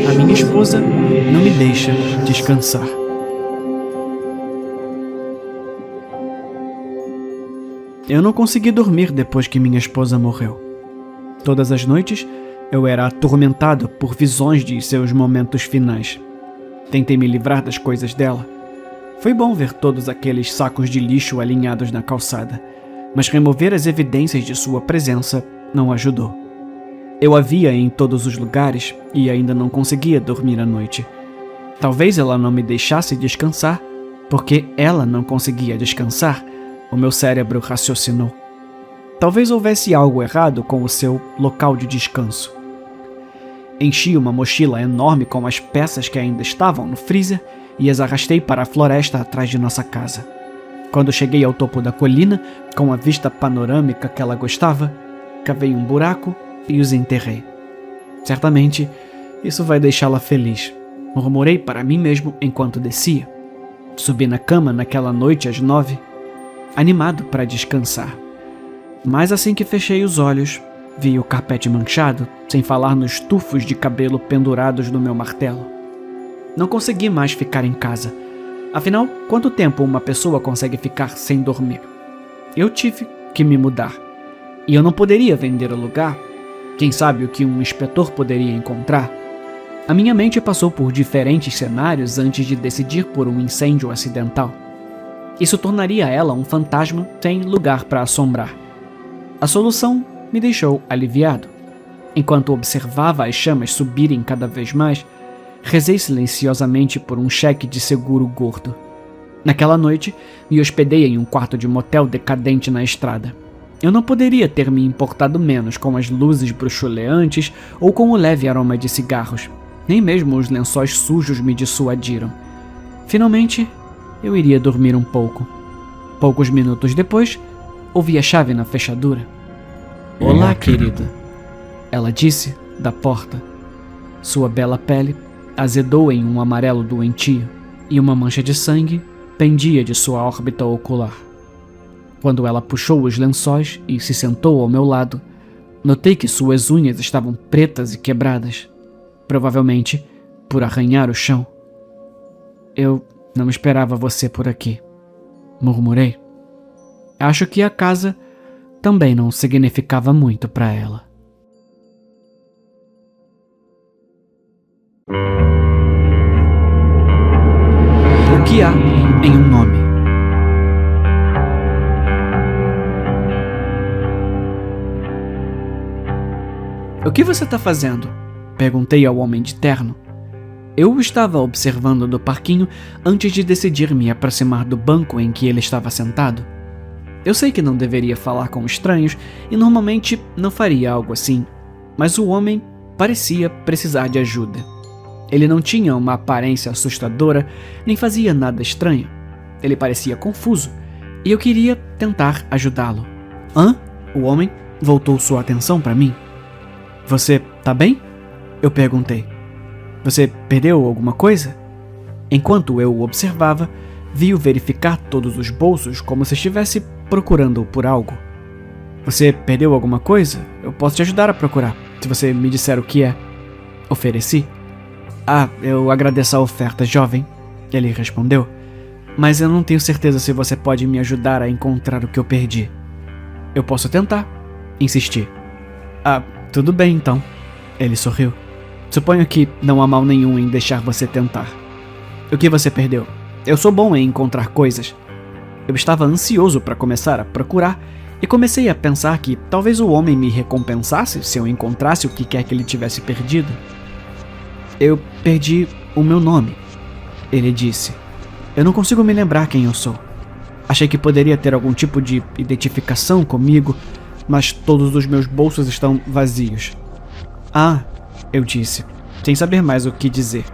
A minha esposa não me deixa descansar. Eu não consegui dormir depois que minha esposa morreu. Todas as noites, eu era atormentado por visões de seus momentos finais. Tentei me livrar das coisas dela. Foi bom ver todos aqueles sacos de lixo alinhados na calçada, mas remover as evidências de sua presença não ajudou. Eu a via em todos os lugares e ainda não conseguia dormir à noite. Talvez ela não me deixasse descansar, porque ela não conseguia descansar, o meu cérebro raciocinou. Talvez houvesse algo errado com o seu local de descanso. Enchi uma mochila enorme com as peças que ainda estavam no freezer e as arrastei para a floresta atrás de nossa casa. Quando cheguei ao topo da colina, com a vista panorâmica que ela gostava, cavei um buraco e os enterrei. Certamente, isso vai deixá-la feliz, murmurei para mim mesmo enquanto descia. Subi na cama naquela noite às 9, animado para descansar. Mas assim que fechei os olhos, vi o carpete manchado, sem falar nos tufos de cabelo pendurados no meu martelo. Não consegui mais ficar em casa. Afinal, quanto tempo uma pessoa consegue ficar sem dormir? Eu tive que me mudar. E eu não poderia vender o lugar. Quem sabe o que um inspetor poderia encontrar? A minha mente passou por diferentes cenários antes de decidir por um incêndio acidental. Isso tornaria ela um fantasma sem lugar para assombrar. A solução me deixou aliviado. Enquanto observava as chamas subirem cada vez mais, rezei silenciosamente por um cheque de seguro gordo. Naquela noite, me hospedei em um quarto de motel decadente na estrada. Eu não poderia ter me importado menos com as luzes bruxuleantes ou com o leve aroma de cigarros. Nem mesmo os lençóis sujos me dissuadiram. Finalmente, eu iria dormir um pouco. Poucos minutos depois, ouvi a chave na fechadura. "Olá, querida", ela disse da porta. Sua bela pele azedou em um amarelo doentio e uma mancha de sangue pendia de sua órbita ocular. Quando ela puxou os lençóis e se sentou ao meu lado, notei que suas unhas estavam pretas e quebradas, provavelmente por arranhar o chão. Eu não esperava você por aqui, murmurei. Acho que a casa também não significava muito para ela. O que há em um nome? O que você está fazendo? Perguntei ao homem de terno. Eu o estava observando do parquinho antes de decidir me aproximar do banco em que ele estava sentado. Eu sei que não deveria falar com estranhos e normalmente não faria algo assim, mas o homem parecia precisar de ajuda. Ele não tinha uma aparência assustadora, nem fazia nada estranho. Ele parecia confuso, e eu queria tentar ajudá-lo. Hã? O homem voltou sua atenção para mim. Você tá bem? Eu perguntei. Você perdeu alguma coisa? Enquanto eu o observava, vi-o verificar todos os bolsos como se estivesse procurando por algo. Você perdeu alguma coisa? Eu posso te ajudar a procurar, se você me disser o que é. Ofereci. Eu agradeço a oferta, jovem, ele respondeu, mas eu não tenho certeza se você pode me ajudar a encontrar o que eu perdi. Eu posso tentar, insisti. Tudo bem então, ele sorriu. Suponho que não há mal nenhum em deixar você tentar. O que você perdeu? Eu sou bom em encontrar coisas. Eu estava ansioso para começar a procurar e comecei a pensar que talvez o homem me recompensasse se eu encontrasse o que quer que ele tivesse perdido. Eu perdi o meu nome, ele disse. Eu não consigo me lembrar quem eu sou. Achei que poderia ter algum tipo de identificação comigo, mas todos os meus bolsos estão vazios. Eu disse, sem saber mais o que dizer.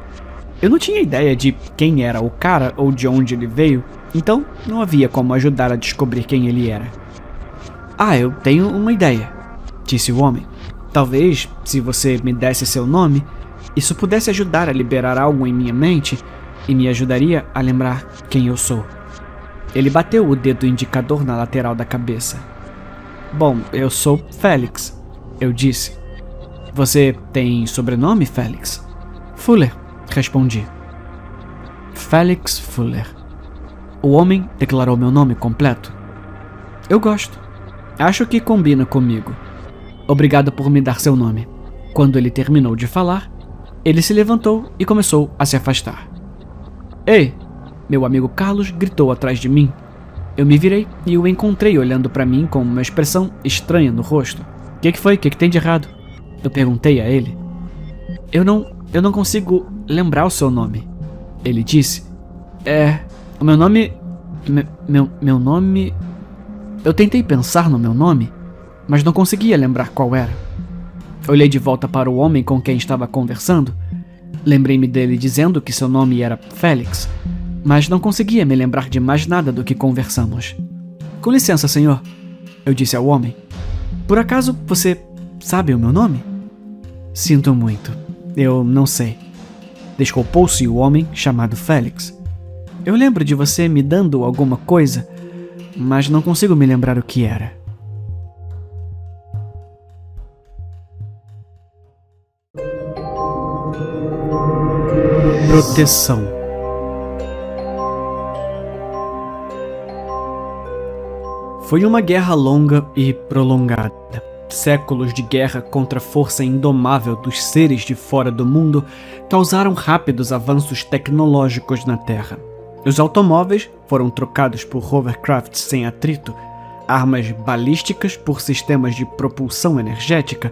Eu não tinha ideia de quem era o cara ou de onde ele veio, então não havia como ajudar a descobrir quem ele era. Eu tenho uma ideia, disse o homem. Talvez, se você me desse seu nome, isso pudesse ajudar a liberar algo em minha mente e me ajudaria a lembrar quem eu sou. Ele bateu o dedo indicador na lateral da cabeça. Bom, eu sou Félix, eu disse. Você tem sobrenome, Félix? Fuller, respondi. Félix Fuller. O homem declarou meu nome completo. Eu gosto. Acho que combina comigo. Obrigado por me dar seu nome. Quando ele terminou de falar, ele se levantou e começou a se afastar. Ei! Meu amigo Carlos gritou atrás de mim. Eu me virei e o encontrei olhando para mim com uma expressão estranha no rosto. O que foi? O que tem de errado? Eu perguntei a ele. Eu não consigo lembrar o seu nome, ele disse. O meu nome... Meu nome... Eu tentei pensar no meu nome, mas não conseguia lembrar qual era. Olhei de volta para o homem com quem estava conversando. Lembrei-me dele dizendo que seu nome era Félix, mas não conseguia me lembrar de mais nada do que conversamos. Com licença, senhor, eu disse ao homem. Por acaso você sabe o meu nome? Sinto muito, eu não sei. Desculpou-se o homem chamado Félix. Eu lembro de você me dando alguma coisa, mas não consigo me lembrar o que era. Proteção. Foi uma guerra longa e prolongada. Séculos de guerra contra a força indomável dos seres de fora do mundo causaram rápidos avanços tecnológicos na Terra. Os automóveis foram trocados por hovercrafts sem atrito, armas balísticas por sistemas de propulsão energética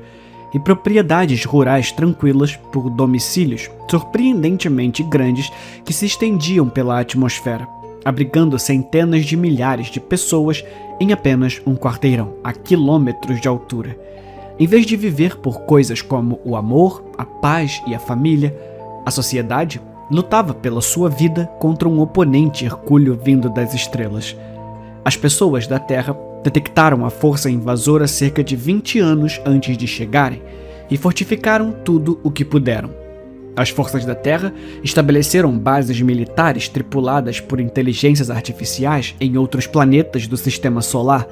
e propriedades rurais tranquilas por domicílios surpreendentemente grandes que se estendiam pela atmosfera, abrigando centenas de milhares de pessoas em apenas um quarteirão, a quilômetros de altura. Em vez de viver por coisas como o amor, a paz e a família, a sociedade lutava pela sua vida contra um oponente hercúleo vindo das estrelas. As pessoas da Terra detectaram a força invasora cerca de 20 anos antes de chegarem e fortificaram tudo o que puderam. As forças da Terra estabeleceram bases militares tripuladas por inteligências artificiais em outros planetas do Sistema Solar.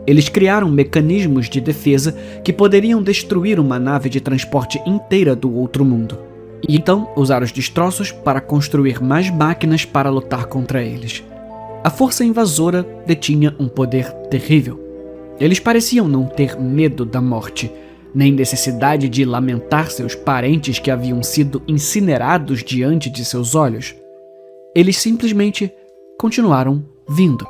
Eles criaram mecanismos de defesa que poderiam destruir uma nave de transporte inteira do outro mundo. e então usar os destroços para construir mais máquinas para lutar contra eles. A força invasora detinha um poder terrível. Eles pareciam não ter medo da morte, nem necessidade de lamentar seus parentes que haviam sido incinerados diante de seus olhos. Eles simplesmente continuaram vindo.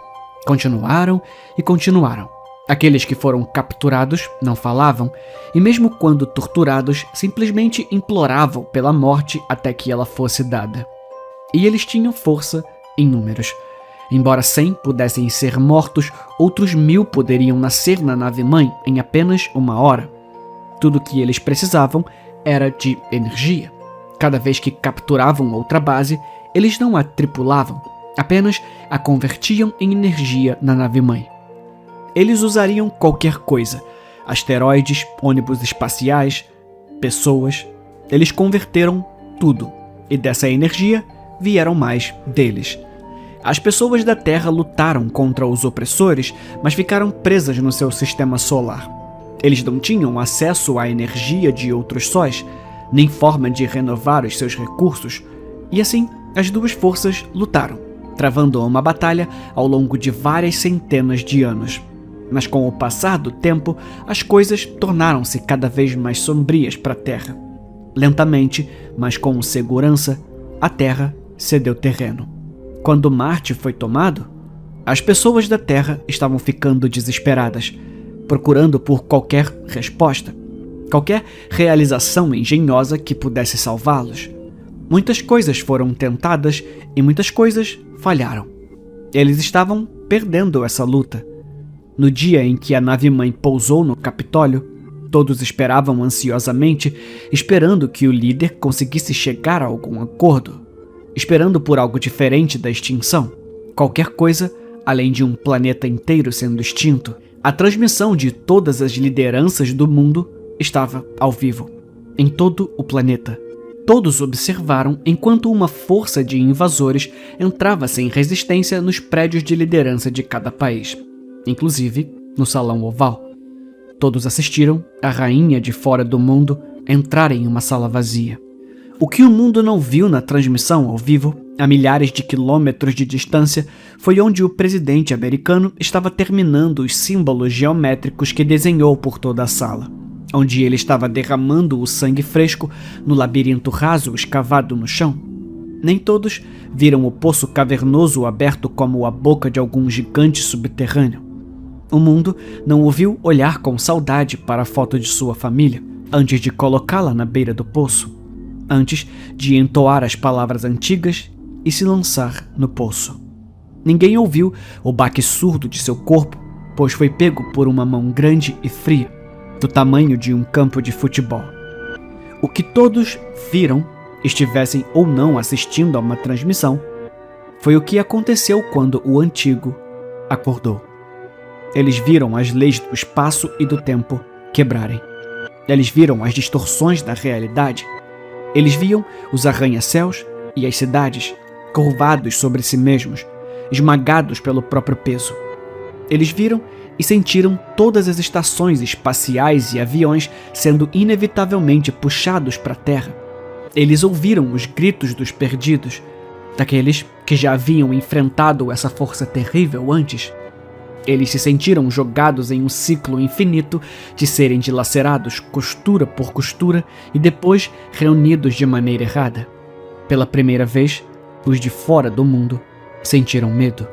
Continuaram e continuaram. Aqueles que foram capturados não falavam, e mesmo quando torturados, simplesmente imploravam pela morte até que ela fosse dada. E eles tinham força em números. Embora 100 pudessem ser mortos, outros 1000 poderiam nascer na nave-mãe em apenas 1 hora. Tudo o que eles precisavam era de energia. Cada vez que capturavam outra base, eles não a tripulavam, apenas a convertiam em energia na nave-mãe. Eles usariam qualquer coisa: asteroides, ônibus espaciais, pessoas. Eles converteram tudo, e dessa energia vieram mais deles. As pessoas da Terra lutaram contra os opressores, mas ficaram presas no seu sistema solar. Eles não tinham acesso à energia de outros sóis, nem forma de renovar os seus recursos, e assim as duas forças lutaram, travando uma batalha ao longo de várias centenas de anos. Mas com o passar do tempo, as coisas tornaram-se cada vez mais sombrias para a Terra. Lentamente, mas com segurança, a Terra cedeu terreno. Quando Marte foi tomado, as pessoas da Terra estavam ficando desesperadas, procurando por qualquer resposta, qualquer realização engenhosa que pudesse salvá-los. Muitas coisas foram tentadas e muitas coisas falharam. Eles estavam perdendo essa luta. No dia em que a nave-mãe pousou no Capitólio, todos esperavam ansiosamente, esperando que o líder conseguisse chegar a algum acordo, esperando por algo diferente da extinção, qualquer coisa além de um planeta inteiro sendo extinto. A transmissão de todas as lideranças do mundo estava ao vivo, em todo o planeta. Todos observaram enquanto uma força de invasores entrava sem resistência nos prédios de liderança de cada país, inclusive no Salão Oval. Todos assistiram a rainha de fora do mundo entrar em uma sala vazia. O que o mundo não viu na transmissão ao vivo, a milhares de quilômetros de distância, foi onde o presidente americano estava terminando os símbolos geométricos que desenhou por toda a sala, onde ele estava derramando o sangue fresco no labirinto raso escavado no chão. Nem todos viram o poço cavernoso aberto como a boca de algum gigante subterrâneo. O mundo não o viu olhar com saudade para a foto de sua família, antes de colocá-la na beira do poço, antes de entoar as palavras antigas e se lançar no poço. Ninguém ouviu o baque surdo de seu corpo, pois foi pego por uma mão grande e fria, do tamanho de um campo de futebol. O que todos viram, estivessem ou não assistindo a uma transmissão, foi o que aconteceu quando o antigo acordou. Eles viram as leis do espaço e do tempo quebrarem. Eles viram as distorções da realidade. Eles viam os arranha-céus e as cidades curvados sobre si mesmos, esmagados pelo próprio peso. Eles viram e sentiram todas as estações espaciais e aviões sendo inevitavelmente puxados para a Terra. Eles ouviram os gritos dos perdidos, daqueles que já haviam enfrentado essa força terrível antes. Eles se sentiram jogados em um ciclo infinito de serem dilacerados costura por costura e depois reunidos de maneira errada. Pela primeira vez, os de fora do mundo sentiram medo.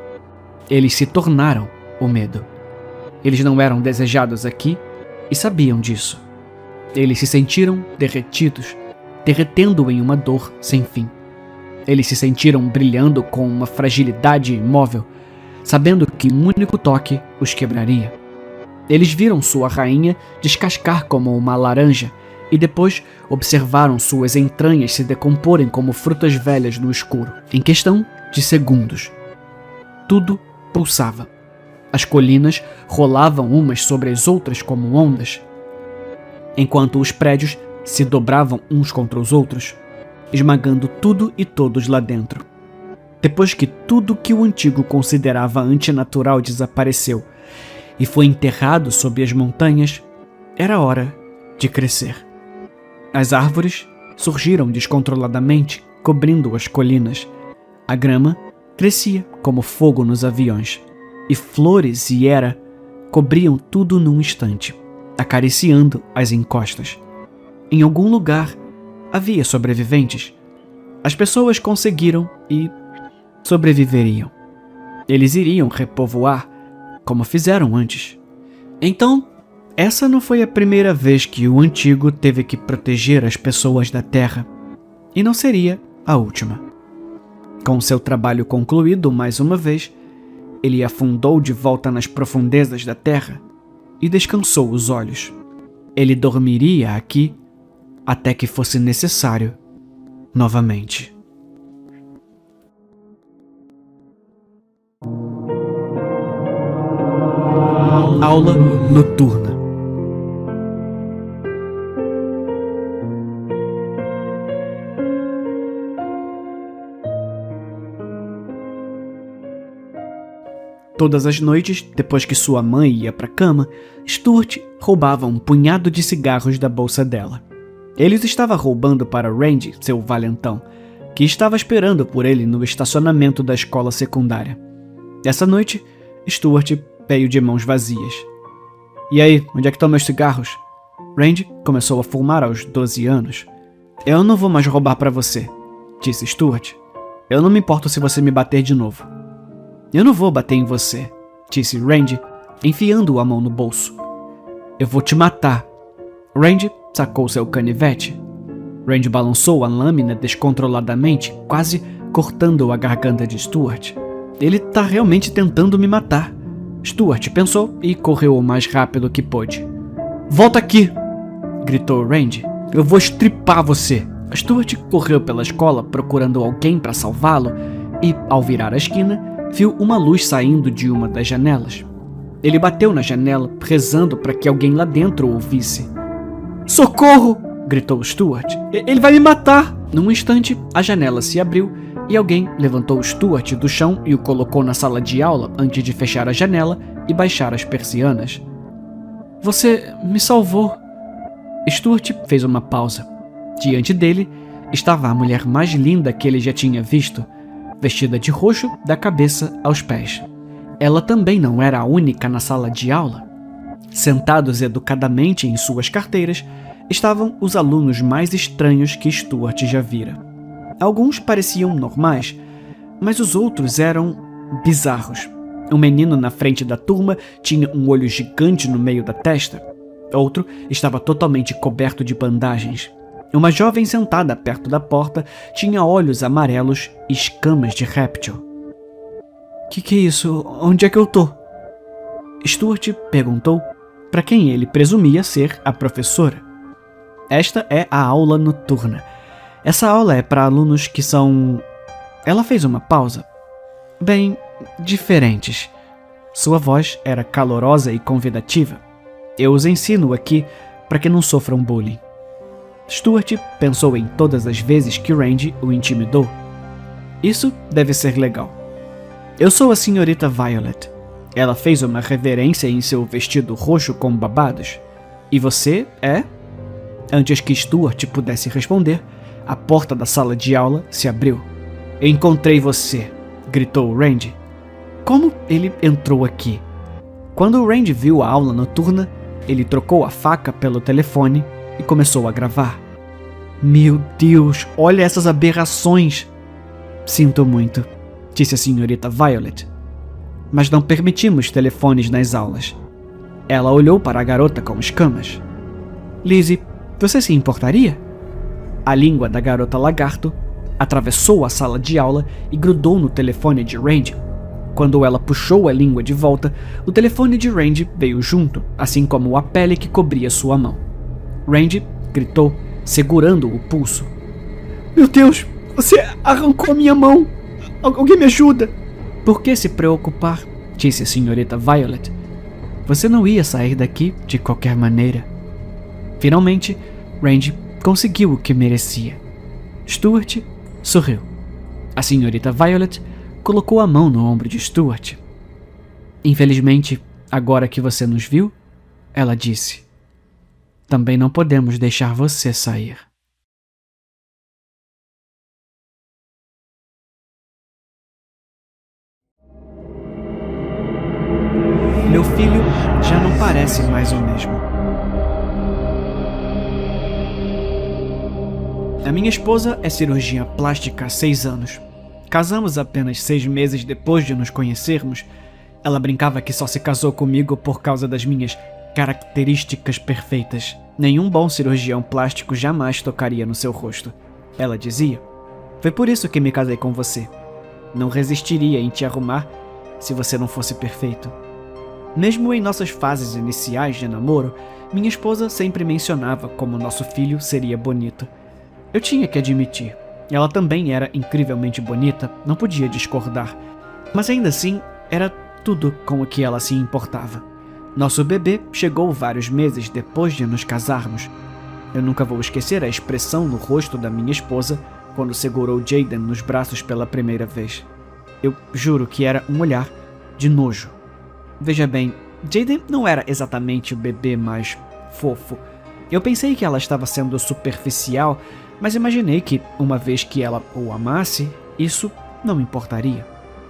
Eles se tornaram o medo. Eles não eram desejados aqui e sabiam disso. Eles se sentiram derretidos, derretendo em uma dor sem fim. Eles se sentiram brilhando com uma fragilidade imóvel, sabendo que um único toque os quebraria. Eles viram sua rainha descascar como uma laranja e depois observaram suas entranhas se decomporem como frutas velhas no escuro, em questão de segundos. Tudo pulsava. As colinas rolavam umas sobre as outras como ondas, enquanto os prédios se dobravam uns contra os outros, esmagando tudo e todos lá dentro. Depois que tudo que o antigo considerava antinatural desapareceu e foi enterrado sob as montanhas, era hora de crescer. As árvores surgiram descontroladamente, cobrindo as colinas. A grama crescia como fogo nos aviões, e flores e era cobriam tudo num instante, acariciando as encostas. Em algum lugar havia sobreviventes. As pessoas conseguiram e sobreviveriam. Eles iriam repovoar, como fizeram antes. Então, essa não foi a primeira vez que o Antigo teve que proteger as pessoas da Terra, e não seria a última. Com seu trabalho concluído mais uma vez, ele afundou de volta nas profundezas da Terra e descansou os olhos. Ele dormiria aqui até que fosse necessário novamente. Aula noturna. Todas as noites, depois que sua mãe ia para a cama, Stuart roubava um punhado de cigarros da bolsa dela. Ele os estava roubando para Randy, seu valentão, que estava esperando por ele no estacionamento da escola secundária. Essa noite, Stuart veio de mãos vazias. E aí, onde é que estão meus cigarros? Randy começou a fumar aos 12 anos. Eu não vou mais roubar para você, disse Stuart. Eu não me importo se você me bater de novo. Eu não vou bater em você, disse Randy, enfiando a mão no bolso. Eu vou te matar. Randy sacou seu canivete. Randy balançou a lâmina descontroladamente, quase cortando a garganta de Stuart. Ele tá realmente tentando me matar. Stuart pensou e correu o mais rápido que pôde. Volta aqui! Gritou Randy. Eu vou estripar você! Stuart correu pela escola procurando alguém para salvá-lo e, ao virar a esquina, viu uma luz saindo de uma das janelas. Ele bateu na janela, rezando para que alguém lá dentro o ouvisse. Socorro! Gritou Stuart. Ele vai me matar! Num instante, a janela se abriu e alguém levantou Stuart do chão e o colocou na sala de aula antes de fechar a janela e baixar as persianas. Você me salvou. Stuart fez uma pausa. Diante dele estava a mulher mais linda que ele já tinha visto, vestida de roxo da cabeça aos pés. Ela também não era a única na sala de aula. Sentados educadamente em suas carteiras, estavam os alunos mais estranhos que Stuart já vira. Alguns pareciam normais, mas os outros eram bizarros. Um menino na frente da turma tinha um olho gigante no meio da testa. Outro estava totalmente coberto de bandagens. Uma jovem sentada perto da porta tinha olhos amarelos e escamas de réptil. Que é isso? Onde é que eu tô? Stuart perguntou para quem ele presumia ser a professora. Esta é a aula noturna. Essa aula é para alunos que são... Ela fez uma pausa. Bem, diferentes. Sua voz era calorosa e convidativa. Eu os ensino aqui para que não sofram bullying. Stuart pensou em todas as vezes que Randy o intimidou. Isso deve ser legal. Eu sou a senhorita Violet. Ela fez uma reverência em seu vestido roxo com babados. E você é? Antes que Stuart pudesse responder, a porta da sala de aula se abriu. Encontrei você, gritou Randy. Como ele entrou aqui? Quando Randy viu a aula noturna, ele trocou a faca pelo telefone e começou a gravar. Meu Deus, olha essas aberrações! Sinto muito, disse a senhorita Violet. Mas não permitimos telefones nas aulas. Ela olhou para a garota com escamas. Lizzie, você se importaria? A língua da garota lagarto atravessou a sala de aula e grudou no telefone de Randy. Quando ela puxou a língua de volta, o telefone de Randy veio junto, assim como a pele que cobria sua mão. Randy gritou, segurando o pulso. Meu Deus, você arrancou minha mão! Alguém me ajuda! Por que se preocupar? Disse a senhorita Violet. Você não ia sair daqui de qualquer maneira. Finalmente, Randy conseguiu o que merecia. Stuart sorriu. A senhorita Violet colocou a mão no ombro de Stuart. Infelizmente, agora que você nos viu, ela disse, também não podemos deixar você sair. meu filho já não parece mais o mesmo. A minha esposa é cirurgiã plástica há 6 anos. Casamos apenas 6 meses depois de nos conhecermos. Ela brincava que só se casou comigo por causa das minhas características perfeitas. Nenhum bom cirurgião plástico jamais tocaria no seu rosto. Ela dizia: "Foi por isso que me casei com você. Não resistiria em te arrumar se você não fosse perfeito." Mesmo em nossas fases iniciais de namoro, minha esposa sempre mencionava como nosso filho seria bonito. Eu tinha que admitir, ela também era incrivelmente bonita, não podia discordar. Mas ainda assim, era tudo com o que ela se importava. Nosso bebê chegou vários meses depois de nos casarmos. Eu nunca vou esquecer a expressão no rosto da minha esposa quando segurou Jaden nos braços pela primeira vez. Eu juro que era um olhar de nojo. Veja bem, Jaden não era exatamente o bebê mais fofo. Eu pensei que ela estava sendo superficial, mas imaginei que, uma vez que ela o amasse, isso não importaria.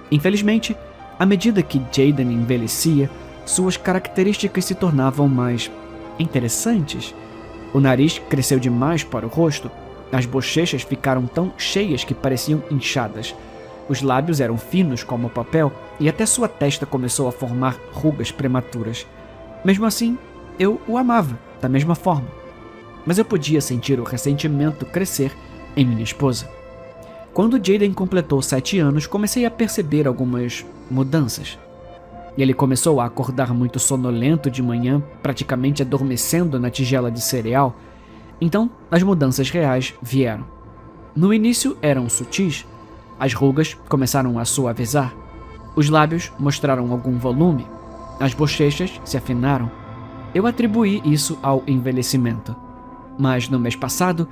Infelizmente, à medida que Jaden envelhecia, suas características se tornavam mais interessantes. O nariz cresceu demais para o rosto, as bochechas ficaram tão cheias que pareciam inchadas. Os lábios eram finos como papel e até sua testa começou a formar rugas prematuras. Mesmo assim, eu o amava da mesma forma. Mas eu podia sentir o ressentimento crescer em minha esposa. Quando Jaden completou 7 anos, comecei a perceber algumas mudanças. Ele começou a acordar muito sonolento de manhã, praticamente adormecendo na tigela de cereal. Então, as mudanças reais vieram. No início eram sutis. As rugas começaram a suavizar. Os lábios mostraram algum volume. As bochechas se afinaram. Eu atribuí isso ao envelhecimento. Mas no mês passado,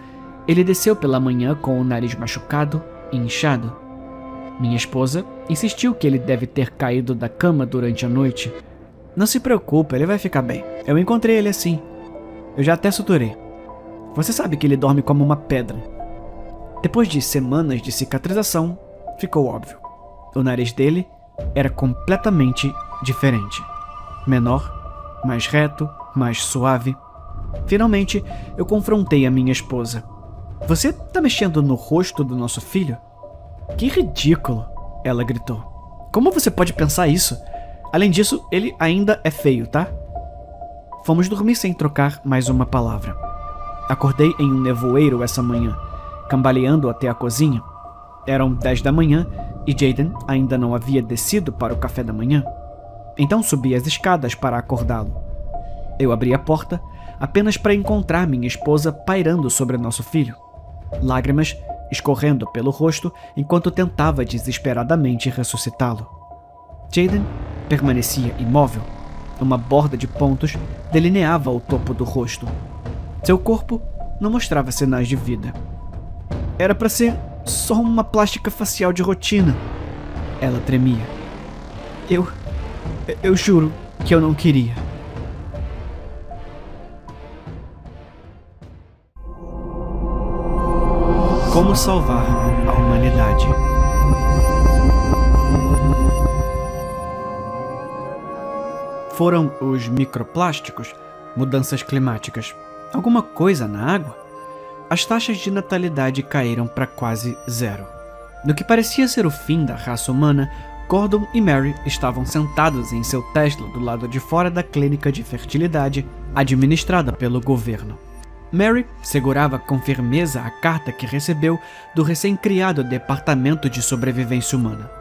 ele desceu pela manhã com o nariz machucado e inchado. Minha esposa insistiu que ele deve ter caído da cama durante a noite. "Não se preocupe, ele vai ficar bem. Eu encontrei ele assim. Eu já até suturei. Você sabe que ele dorme como uma pedra." Depois de semanas de cicatrização, ficou óbvio. O nariz dele era completamente diferente. Menor, mais reto, mais suave. Finalmente, eu confrontei a minha esposa. "Você tá mexendo no rosto do nosso filho?" "Que ridículo!" ela gritou. "Como você pode pensar isso? Além disso, ele ainda é feio, tá?" Fomos dormir sem trocar mais uma palavra. Acordei em um nevoeiro essa manhã, cambaleando até a cozinha. Eram 10 da manhã e Jaden ainda não havia descido para o café da manhã. Então subi as escadas para acordá-lo. Eu abri a porta apenas para encontrar minha esposa pairando sobre nosso filho. Lágrimas escorrendo pelo rosto enquanto tentava desesperadamente ressuscitá-lo. Jaden permanecia imóvel. Uma borda de pontos delineava o topo do rosto. Seu corpo não mostrava sinais de vida. "Era para ser só uma plástica facial de rotina." Ela tremia. Eu juro que eu não queria." Como salvar a humanidade? Foram os microplásticos? Mudanças climáticas? Alguma coisa na água? As taxas de natalidade caíram para quase 0. No que parecia ser o fim da raça humana, Gordon e Mary estavam sentados em seu Tesla do lado de fora da clínica de fertilidade administrada pelo governo. Mary segurava com firmeza a carta que recebeu do recém-criado Departamento de Sobrevivência Humana.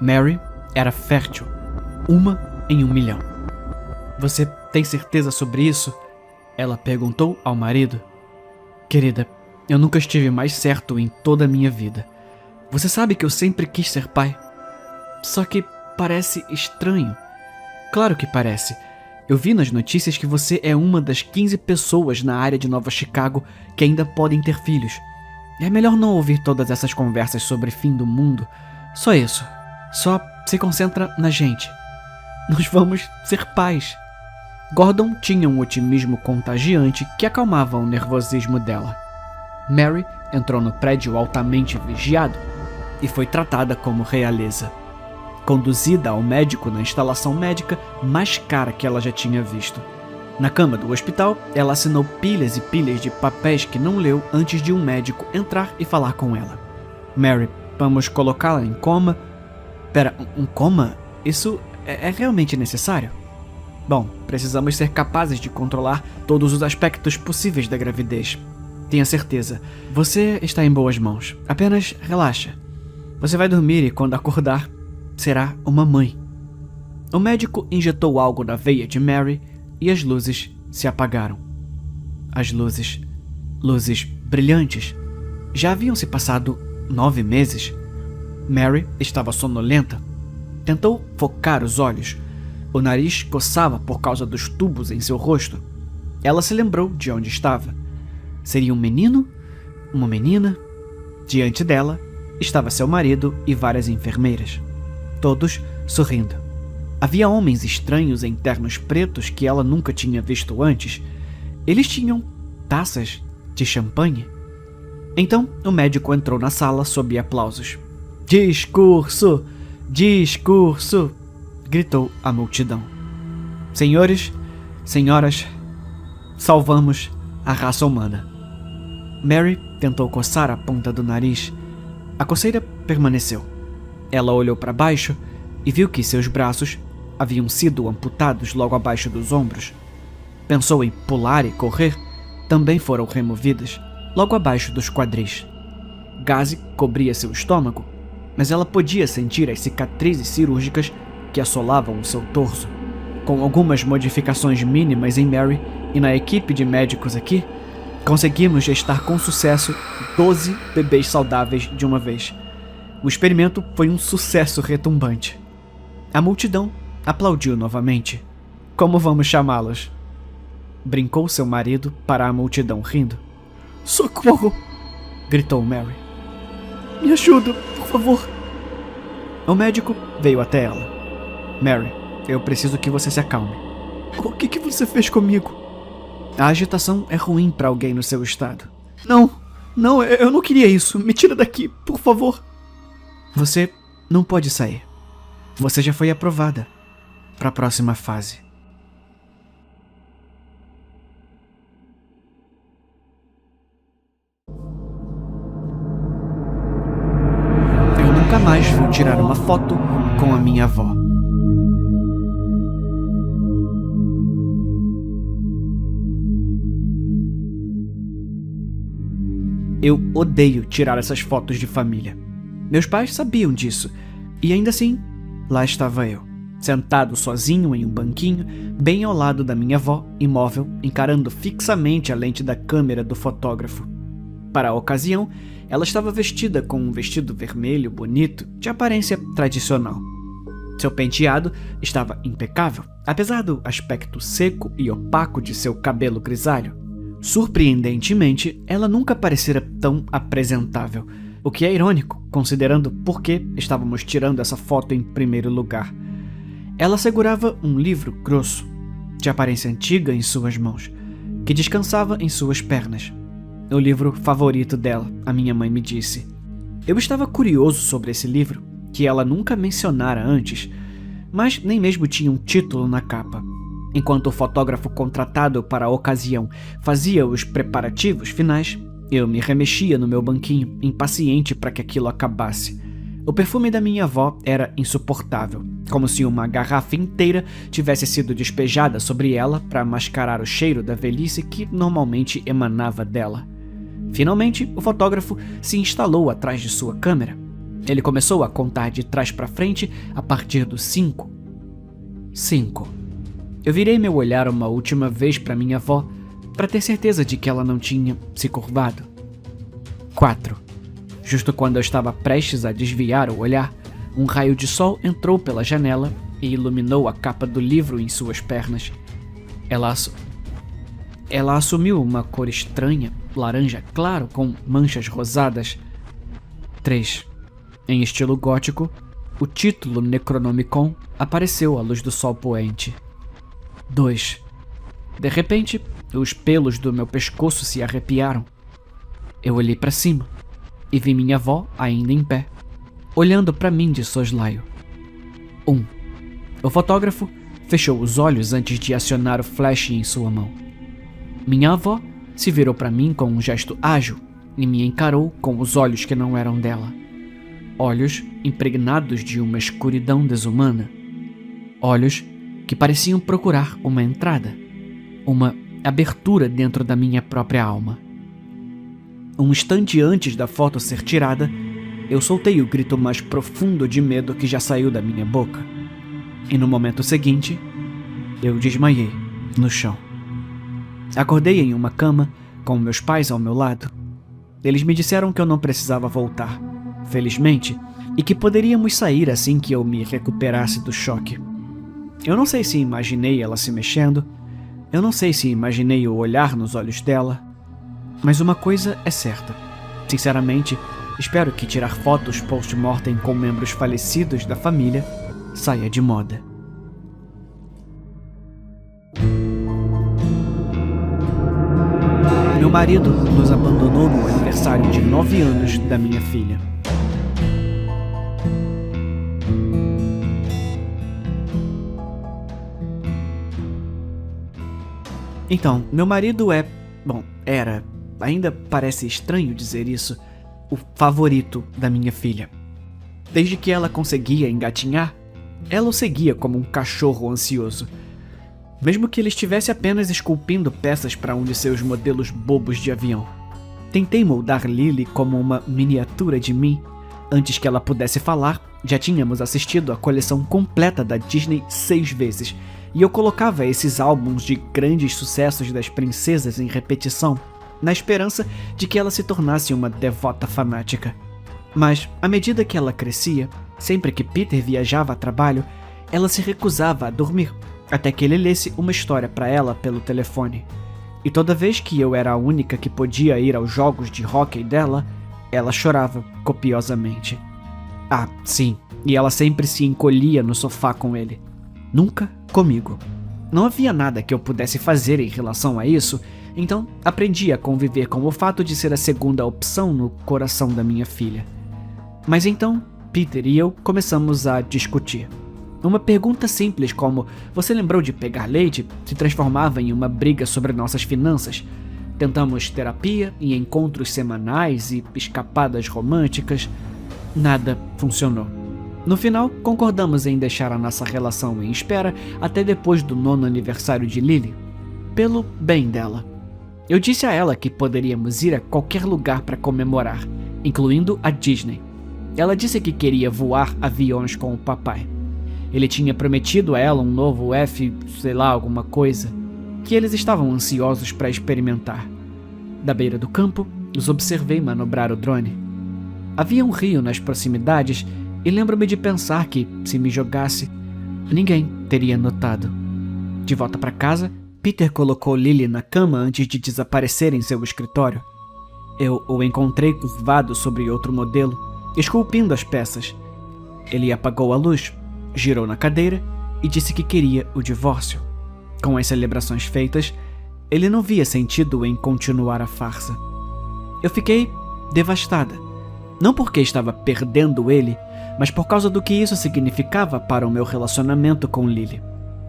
Mary era fértil, 1 em 1 milhão. "Você tem certeza sobre isso?" ela perguntou ao marido. "Querida, eu nunca estive mais certo em toda a minha vida. Você sabe que eu sempre quis ser pai. Só que parece estranho." "Claro que parece. Eu vi nas notícias que você é uma das 15 pessoas na área de Nova Chicago que ainda podem ter filhos. É melhor não ouvir todas essas conversas sobre fim do mundo. Só isso. Só se concentra na gente. Nós vamos ser pais." Gordon tinha um otimismo contagiante que acalmava o nervosismo dela. Mary entrou no prédio altamente vigiado e foi tratada como realeza. conduzida ao médico na instalação médica mais cara que ela já tinha visto. Na cama do hospital, ela assinou pilhas e pilhas de papéis que não leu antes de um médico entrar e falar com ela. Mary, vamos colocá-la em coma. Pera, um coma? Isso é realmente necessário? Bom, precisamos ser capazes de controlar todos os aspectos possíveis da gravidez. Tenha certeza, você está em boas mãos. Apenas relaxa. Você vai dormir e quando acordar, será uma mãe. O médico injetou algo na veia de Mary e as luzes se apagaram. As luzes brilhantes. Já haviam se passado 9 meses. Mary estava sonolenta. Tentou focar os olhos. O nariz coçava por causa dos tubos em seu rosto. Ela se lembrou de onde estava. Seria um menino? Uma menina? Diante dela estava seu marido e várias enfermeiras. Todos sorrindo. Havia homens estranhos em ternos pretos que ela nunca tinha visto antes. Eles tinham taças de champanhe. Então o médico entrou na sala sob aplausos. Discurso! Discurso! Gritou a multidão. Senhores, senhoras, salvamos a raça humana. Mary tentou coçar a ponta do nariz. A coceira permaneceu. Ela olhou para baixo e viu que seus braços haviam sido amputados logo abaixo dos ombros. Pensou em pular e correr. Também foram removidas logo abaixo dos quadris. Gaze cobria seu estômago, mas ela podia sentir as cicatrizes cirúrgicas que assolavam o seu torso. Com algumas modificações mínimas em Mary e na equipe de médicos aqui, conseguimos gestar com sucesso 12 bebês saudáveis de uma vez. O experimento foi um sucesso retumbante. A multidão aplaudiu novamente. Como vamos chamá-los? Brincou seu marido para a multidão rindo. Socorro! Gritou Mary. Me ajuda, por favor. O médico veio até ela. Mary, eu preciso que você se acalme. O que você fez comigo? A agitação é ruim para alguém no seu estado. Não, eu não queria isso. Me tira daqui, por favor. Você não pode sair. Você já foi aprovada para a próxima fase. Eu nunca mais vou tirar uma foto com a minha avó. Eu odeio tirar essas fotos de família. Meus pais sabiam disso, e ainda assim, lá estava eu, sentado sozinho em um banquinho, bem ao lado da minha avó, imóvel, encarando fixamente a lente da câmera do fotógrafo. Para a ocasião, ela estava vestida com um vestido vermelho bonito, de aparência tradicional. Seu penteado estava impecável, apesar do aspecto seco e opaco de seu cabelo grisalho. Surpreendentemente, ela nunca parecera tão apresentável, o que é irônico, considerando por que estávamos tirando essa foto em primeiro lugar. Ela segurava um livro grosso, de aparência antiga em suas mãos, que descansava em suas pernas. O livro favorito dela, a minha mãe me disse. Eu estava curioso sobre esse livro, que ela nunca mencionara antes, mas nem mesmo tinha um título na capa. Enquanto o fotógrafo contratado para a ocasião fazia os preparativos finais, eu me remexia no meu banquinho, impaciente para que aquilo acabasse. O perfume da minha avó era insuportável, como se uma garrafa inteira tivesse sido despejada sobre ela para mascarar o cheiro da velhice que normalmente emanava dela. Finalmente, o fotógrafo se instalou atrás de sua câmera. Ele começou a contar de trás para frente a partir do 5. 5. Eu virei meu olhar uma última vez para minha avó, para ter certeza de que ela não tinha se curvado. 4. Justo quando eu estava prestes a desviar o olhar, um raio de sol entrou pela janela e iluminou a capa do livro em suas pernas. Ela assumiu uma cor estranha, laranja claro com manchas rosadas. 3. Em estilo gótico, o título Necronomicon apareceu à luz do sol poente. 2. De repente, os pelos do meu pescoço se arrepiaram. Eu olhei para cima e vi minha avó ainda em pé, olhando para mim de soslaio. 1. O fotógrafo fechou os olhos antes de acionar o flash em sua mão. Minha avó se virou para mim com um gesto ágil e me encarou com os olhos que não eram dela. Olhos impregnados de uma escuridão desumana. Olhos que pareciam procurar uma entrada, uma abertura dentro da minha própria alma. Um instante antes da foto ser tirada, eu soltei o grito mais profundo de medo que já saiu da minha boca. E no momento seguinte, eu desmaiei no chão. Acordei em uma cama, com meus pais ao meu lado. Eles me disseram que eu não precisava voltar, felizmente, e que poderíamos sair assim que eu me recuperasse do choque. Eu não sei se imaginei ela se mexendo, eu não sei se imaginei o olhar nos olhos dela, mas uma coisa é certa. Sinceramente, espero que tirar fotos post-mortem com membros falecidos da família saia de moda. Meu marido nos abandonou no aniversário de 9 anos da minha filha. Então, meu marido era, ainda parece estranho dizer isso, o favorito da minha filha. Desde que ela conseguia engatinhar, ela o seguia como um cachorro ansioso. Mesmo que ele estivesse apenas esculpindo peças para um de seus modelos bobos de avião. Tentei moldar Lily como uma miniatura de mim. Antes que ela pudesse falar, já tínhamos assistido a coleção completa da Disney 6 vezes, e eu colocava esses álbuns de grandes sucessos das princesas em repetição, na esperança de que ela se tornasse uma devota fanática. Mas, à medida que ela crescia, sempre que Peter viajava a trabalho, ela se recusava a dormir, até que ele lesse uma história para ela pelo telefone. E toda vez que eu era a única que podia ir aos jogos de hóquei dela, ela chorava copiosamente. Ah, sim, e ela sempre se encolhia no sofá com ele. Nunca comigo. Não havia nada que eu pudesse fazer em relação a isso, então aprendi a conviver com o fato de ser a segunda opção no coração da minha filha. Mas então, Peter e eu começamos a discutir. Uma pergunta simples como "Você lembrou de pegar leite?" se transformava em uma briga sobre nossas finanças. Tentamos terapia e encontros semanais e escapadas românticas. Nada funcionou. No final, concordamos em deixar a nossa relação em espera até depois do 9º aniversário de Lily, pelo bem dela. Eu disse a ela que poderíamos ir a qualquer lugar para comemorar, incluindo a Disney. Ela disse que queria voar aviões com o papai. Ele tinha prometido a ela um novo alguma coisa, que eles estavam ansiosos para experimentar. Da beira do campo, os observei manobrar o drone. Havia um rio nas proximidades e lembro-me de pensar que, se me jogasse, ninguém teria notado. De volta para casa, Peter colocou Lily na cama antes de desaparecer em seu escritório. Eu o encontrei curvado sobre outro modelo, esculpindo as peças. Ele apagou a luz, girou na cadeira e disse que queria o divórcio. Com as celebrações feitas, ele não via sentido em continuar a farsa. Eu fiquei devastada. Não porque estava perdendo ele, mas por causa do que isso significava para o meu relacionamento com Lily.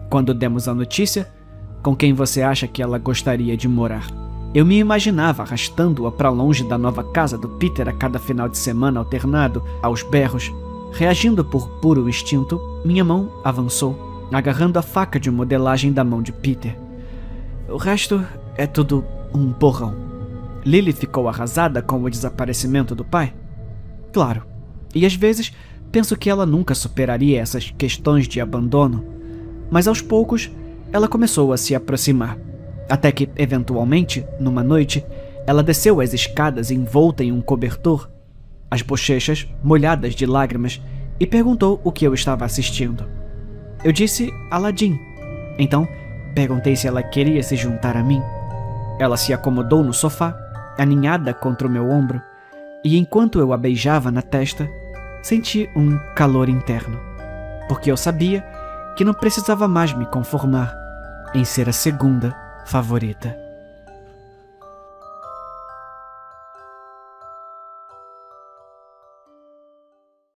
Quando demos a notícia, com quem você acha que ela gostaria de morar? Eu me imaginava arrastando-a para longe da nova casa do Peter a cada final de semana alternado aos berros. Reagindo por puro instinto, minha mão avançou, agarrando a faca de modelagem da mão de Peter. O resto é tudo um borrão. Lily ficou arrasada com o desaparecimento do pai? Claro, e às vezes penso que ela nunca superaria essas questões de abandono, mas aos poucos ela começou a se aproximar, até que, eventualmente, numa noite, ela desceu as escadas envolta em um cobertor, as bochechas molhadas de lágrimas, e perguntou o que eu estava assistindo. Eu disse Aladdin. Então, perguntei se ela queria se juntar a mim. Ela se acomodou no sofá, aninhada contra o meu ombro, e enquanto eu a beijava na testa, senti um calor interno, porque eu sabia que não precisava mais me conformar em ser a segunda favorita.